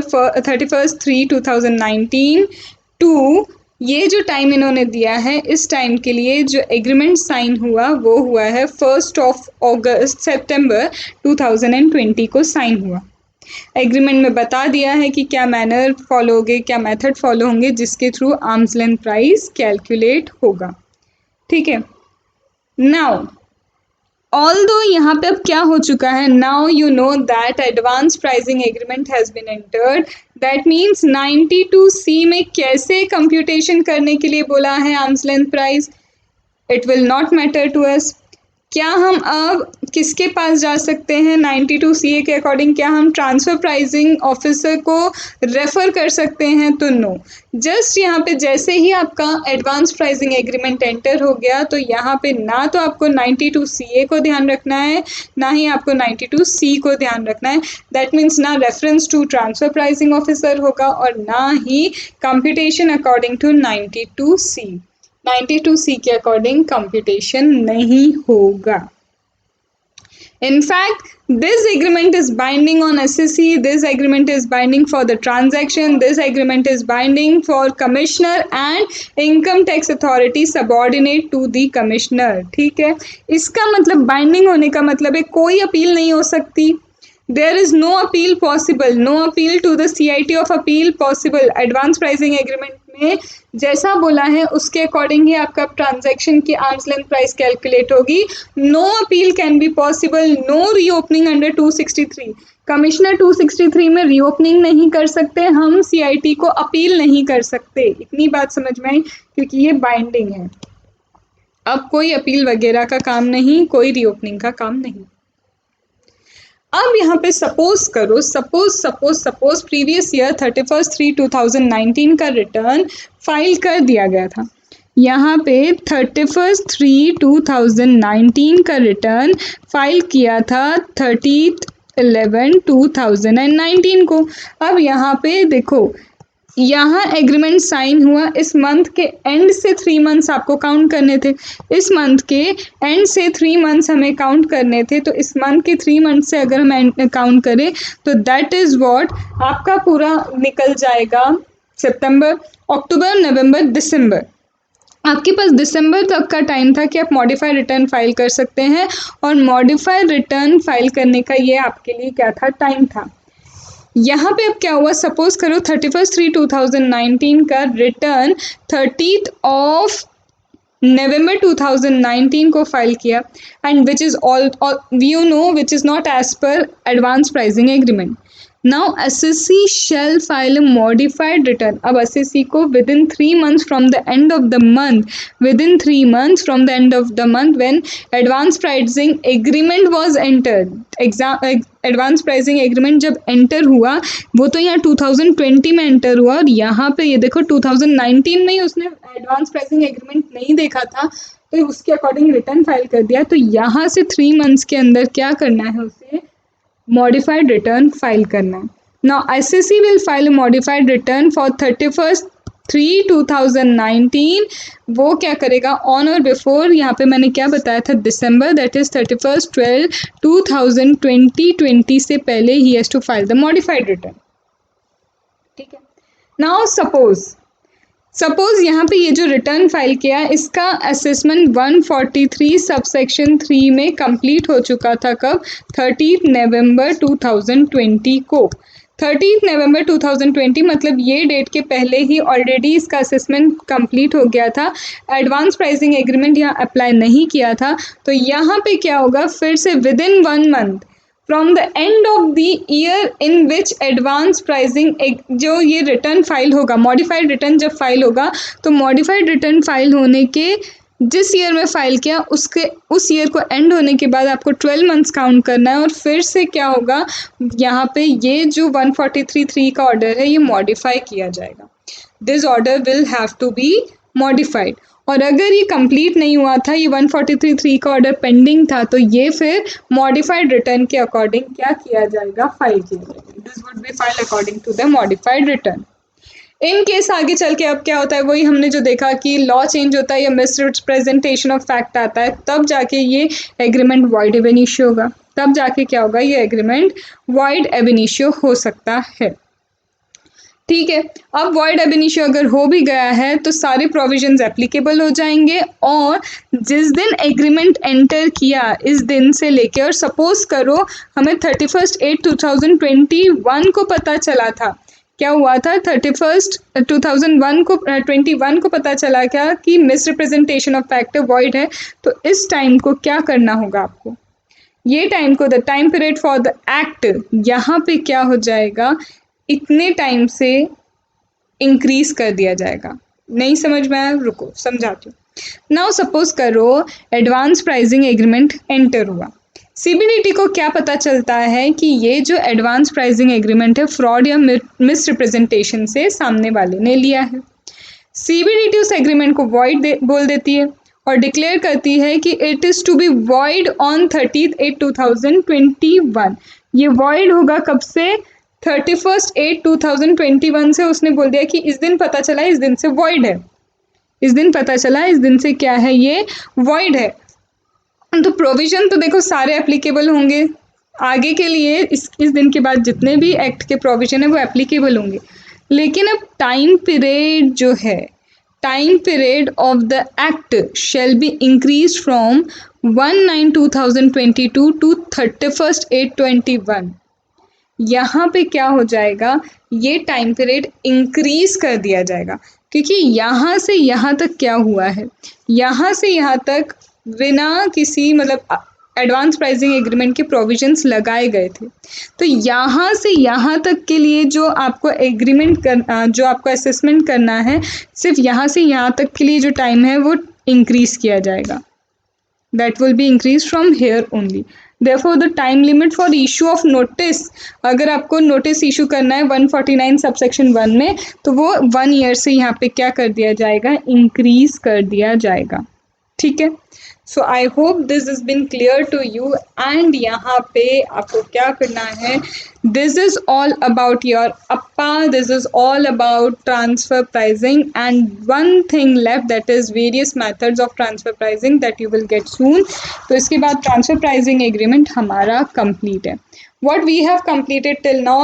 for 31st/3/2019 to ये जो टाइम इन्होंने दिया है, इस टाइम के लिए जो एग्रीमेंट साइन हुआ वो हुआ है 1st of September 2020 को साइन हुआ. एग्रीमेंट में बता दिया है कि क्या मैनर फॉलो होंगे, क्या मेथड फॉलो होंगे जिसके through arms length price calculate होगा. ठीक है. नाउ ऑल्दो यहाँ पे अब क्या हो चुका है, now you know that advance pricing agreement has been entered. That means 92C में कैसे कंप्यूटेशन करने के लिए बोला है arm's length price, it will not matter to us. क्या हम अब किसके पास जा सकते हैं 92CA के अकॉर्डिंग, क्या हम ट्रांसफ़र प्राइसिंग ऑफिसर को रेफ़र कर सकते हैं, तो नो. जस्ट यहाँ पे जैसे ही आपका एडवांस प्राइसिंग एग्रीमेंट एंटर हो गया, तो यहाँ पे ना तो आपको 92CA को ध्यान रखना है, ना ही आपको 92C को ध्यान रखना है. दैट मीन्स ना reference to transfer pricing officer होगा और ना ही computation according to 92C. 92C के अकॉर्डिंग कंप्यूटेशन नहीं होगा. In fact, this agreement is binding on SSC, this agreement is binding for the transaction, this agreement is binding for commissioner and income tax authority subordinate to the commissioner. ठीक है, इसका मतलब binding होने का मतलब है कोई अपील नहीं हो सकती. There is no appeal possible, no appeal to the CIT of appeal possible. Advance pricing agreement में ने जैसा बोला है उसके अकॉर्डिंग ही आपका ट्रांजैक्शन की आर्म्स लेंथ प्राइस कैलकुलेट होगी। No appeal can be possible, no reopening under 263। Commissioner 263 में रीओपनिंग नहीं कर सकते, हम सीआईटी को अपील नहीं कर सकते। इतनी बात समझ में आई, क्योंकि ये बाइंडिंग है। अब कोई अपील वगैरह का काम नहीं, कोई रीओपनिंग का काम नहीं। अब यहाँ पे सपोज करो, सपोज प्रीवियस ईयर 31/3/2019 का रिटर्न फाइल कर दिया गया था। यहाँ पे 31/3/2019 का रिटर्न फाइल किया था 30/11/2019 को। अब यहाँ पे देखो, यहाँ एग्रीमेंट साइन हुआ, इस मंथ के एंड से 3 मंथ्स आपको काउंट करने थे, इस मंथ के एंड से 3 मंथ्स हमें काउंट करने थे। तो इस मंथ के 3 मंथ से अगर हम काउंट करें तो दैट इज व्हाट आपका पूरा निकल जाएगा सितंबर, अक्टूबर, नवंबर, दिसंबर। आपके पास दिसंबर तक का टाइम था कि आप मॉडिफाइड रिटर्न फाइल कर सकते हैं, और मॉडिफाइड रिटर्न फाइल करने का ये आपके लिए क्या था, टाइम था। यहाँ पे अब क्या हुआ, सपोज करो 31/3/2019 का रिटर्न 30th of November 2019 को फाइल किया, and which is all you know which is not as per advance pricing agreement. Now SSC shall file a modified return। अब एसएससी को within 3 months from the end of the month, within 3 months from the end of the month when advance pricing agreement was entered, advance pricing agreement जब enter हुआ, वो तो यहाँ 2020 में enter हुआ, और यहाँ पे ये देखो 2019 में ही उसने एडवांस प्राइसिंग एग्रीमेंट नहीं देखा था, तो उसके अकॉर्डिंग रिटर्न फाइल कर दिया। तो यहाँ से 3 मंथ्स के अंदर क्या करना है, उसे मॉडिफाइड रिटर्न फाइल करना है। Now SSC will file modified return for 31/3/2019। वो क्या करेगा, ऑन और बिफोर, यहाँ पे मैंने क्या बताया था, दिसंबर, दैट इज 31/12/2020 से पहले ही has to file the modified return. ठीक है। नाउ सपोज यहाँ पे ये जो रिटर्न फाइल किया, इसका असेसमेंट 143 सबसेक्शन 3 में कंप्लीट हो चुका था। कब, 30 नवंबर 2020 को। 30 नवंबर 2020 मतलब ये डेट के पहले ही ऑलरेडी इसका असेसमेंट कंप्लीट हो गया था। एडवांस प्राइसिंग एग्रीमेंट यहाँ अप्लाई नहीं किया था, तो यहाँ पे क्या होगा, फिर से within 1 month from the end of the year in which advance pricing, जो ये रिटर्न फाइल होगा, मॉडिफाइड रिटर्न जब फाइल होगा, तो मॉडिफाइड रिटर्न फाइल होने के जिस ईयर में फाइल किया उसके उस ईयर को एंड होने के बाद आपको 12 मंथ्स काउंट करना है, और फिर से क्या होगा, यहाँ पे ये जो 143(3) का ऑर्डर है ये मॉडिफाई किया जाएगा। This order will have to be modified. और अगर ये कंप्लीट नहीं हुआ था, ये 143(3) का ऑर्डर पेंडिंग था, तो ये फिर मॉडिफाइड रिटर्न के अकॉर्डिंग क्या किया जाएगा, फाइल किया जाएगा। This would be file according to the modified return. In case आगे चल के अब क्या होता है, वही हमने जो देखा कि लॉ चेंज होता है या मिसरिप्रेजेंटेशन ऑफ फैक्ट आता है, तब जाके ये एग्रीमेंट वॉइड एब इनिशियो होगा, तब जाके क्या होगा, ये एग्रीमेंट वॉइड एब इनिशियो हो सकता है। ठीक है। अब वॉइड एब इनिशियो अगर हो भी गया है तो सारे प्रोविजंस एप्लीकेबल हो जाएंगे, और जिस दिन एग्रीमेंट एंटर किया इस दिन से लेके, और सपोज करो हमें 31/8/2021 को पता चला था, क्या हुआ था, 31/2021 को पता चला क्या कि मिसरिप्रेजेंटेशन ऑफ फैक्ट वॉइड है, तो इस टाइम को क्या करना होगा आपको, ये टाइम को, the time period for the act, यहाँ पे क्या हो जाएगा, इतने टाइम से इंक्रीज कर दिया जाएगा। नहीं समझ में आया, रुको समझाती हूँ। नाउ सपोज करो एडवांस प्राइसिंग एग्रीमेंट एंटर हुआ, सीबीडीटी को क्या पता चलता है कि ये जो एडवांस प्राइसिंग एग्रीमेंट है फ्रॉड या मिसरिप्रेजेंटेशन से सामने वाले ने लिया है। सीबीडीटी उस एग्रीमेंट को वॉइड बोल देती है और डिक्लेयर करती है कि it is to be void on 30/8/2021। ये वॉइड होगा कब से, 31/8/2021 से उसने बोल दिया कि इस दिन पता चला, इस दिन से वॉइड है, इस दिन पता चला, इस दिन से क्या है, ये वॉइड है। तो प्रोविजन तो देखो सारे एप्लीकेबल होंगे आगे के लिए, इस दिन के बाद जितने भी एक्ट के प्रोविजन है वो एप्लीकेबल होंगे, लेकिन अब टाइम पीरियड जो है, time period of the act shall be increase from 1/9/2022 to 31/8/21। यहाँ पे क्या हो जाएगा, ये टाइम पीरियड इंक्रीज कर दिया जाएगा। क्योंकि यहाँ से यहाँ तक क्या हुआ है, यहाँ से यहाँ तक बिना किसी मतलब एडवांस प्राइसिंग एग्रीमेंट के प्रोविजंस लगाए गए थे। तो यहाँ से यहाँ तक के लिए जो आपको एग्रीमेंट करना, जो आपको असेसमेंट करना है, सिर्फ यहाँ से यहाँ तक के लिए जो टाइम है वो इंक्रीज किया जाएगा। That will be increased from here only. Therefore, the time limit for issue of notice, अगर आपको नोटिस इशू करना है 149 सबसेक्शन 1 में, तो वो 1 ईयर से यहाँ पे क्या कर दिया जाएगा, इंक्रीज कर दिया जाएगा। ठीक है, so I hope this is been clear to you. And यहाँ पे आपको क्या करना है, this is all about your APA, this is all about transfer pricing and one thing left, that is various methods of transfer pricing that you will get soon. तो इसके बाद transfer pricing agreement हमारा complete है। What we have completed till now,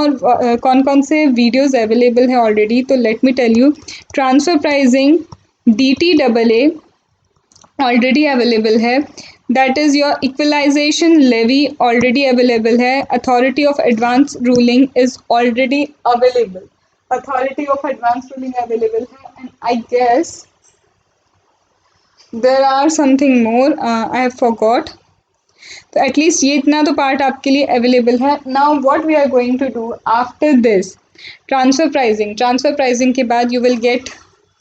कौन कौन से videos available है already, तो let me tell you. Transfer pricing DTAA already available है, that is your equalization levy already available है, authority of advance ruling is already available, authority of advance ruling available है। And I guess there are something more, I have forgot. तो at least ये इतना तो part आपके लिए available है। Now what we are going to do after this, transfer pricing, transfer pricing के बाद you will gate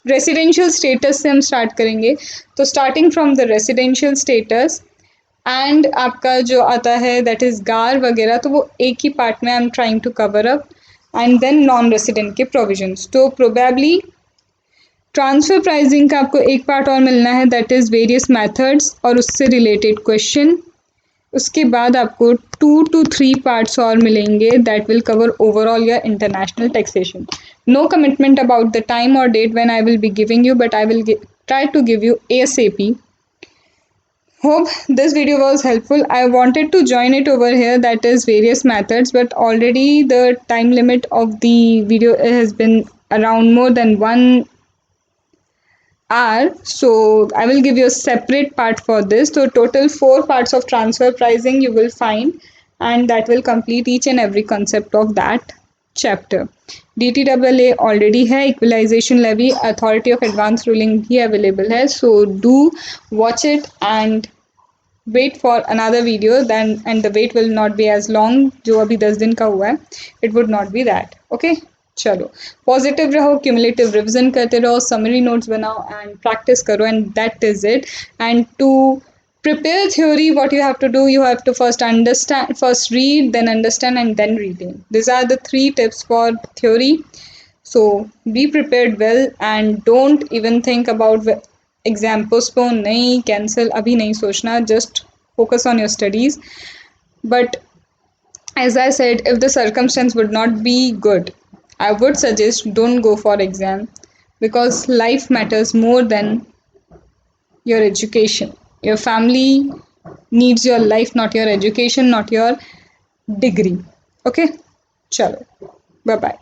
residential status से हम स्टार्ट करेंगे। तो starting from the residential status and आपका जो आता है दैट इज़ गार वगैरह, तो वो एक ही पार्ट में I am trying to cover up. And then non resident के प्रोविजंस। तो प्रोबेबली ट्रांसफर प्राइसिंग का आपको एक पार्ट और मिलना है, दैट इज़ वेरियस मैथड्स और उससे रिलेटेड क्वेश्चन। उसके बाद आपको 2 to 3 पार्ट्स और मिलेंगे, that will cover overall your international taxation. No commitment about the time और date when I will be giving you, but I will try to give you ASAP. Hope this video was helpful. I wanted to join it over here, that is various methods, but already the time limit of the video has been around more than 1 hour, so I will give you a separate part for this. So total 4 parts of transfer pricing you will find, and that will complete each and every concept of that chapter. DTAA already है, equalization levy, authority of advance ruling भी available है। So do watch it and wait for another video then, and the wait will not be as long, जो अभी 10 दिन का हुआ है, it would not be that. Okay, चलो positive रहो, क्यूमुलेटिव रिविजन करते रहो, समरी नोट्स बनाओ एंड प्रैक्टिस करो, and that is it. And to prepare theory, what you have to do, you have to first understand, first read, then understand, and then retain. These are the 3 tips for theory. So be prepared well and don't even think about exam postpone, nahi cancel, abhi nahi sochna, just focus on your studies. But as I said, if the circumstance would not be good, I would suggest don't go for exam, because life matters more than your education. Your family needs your life, not your education, not your degree. Okay, chalo, bye bye.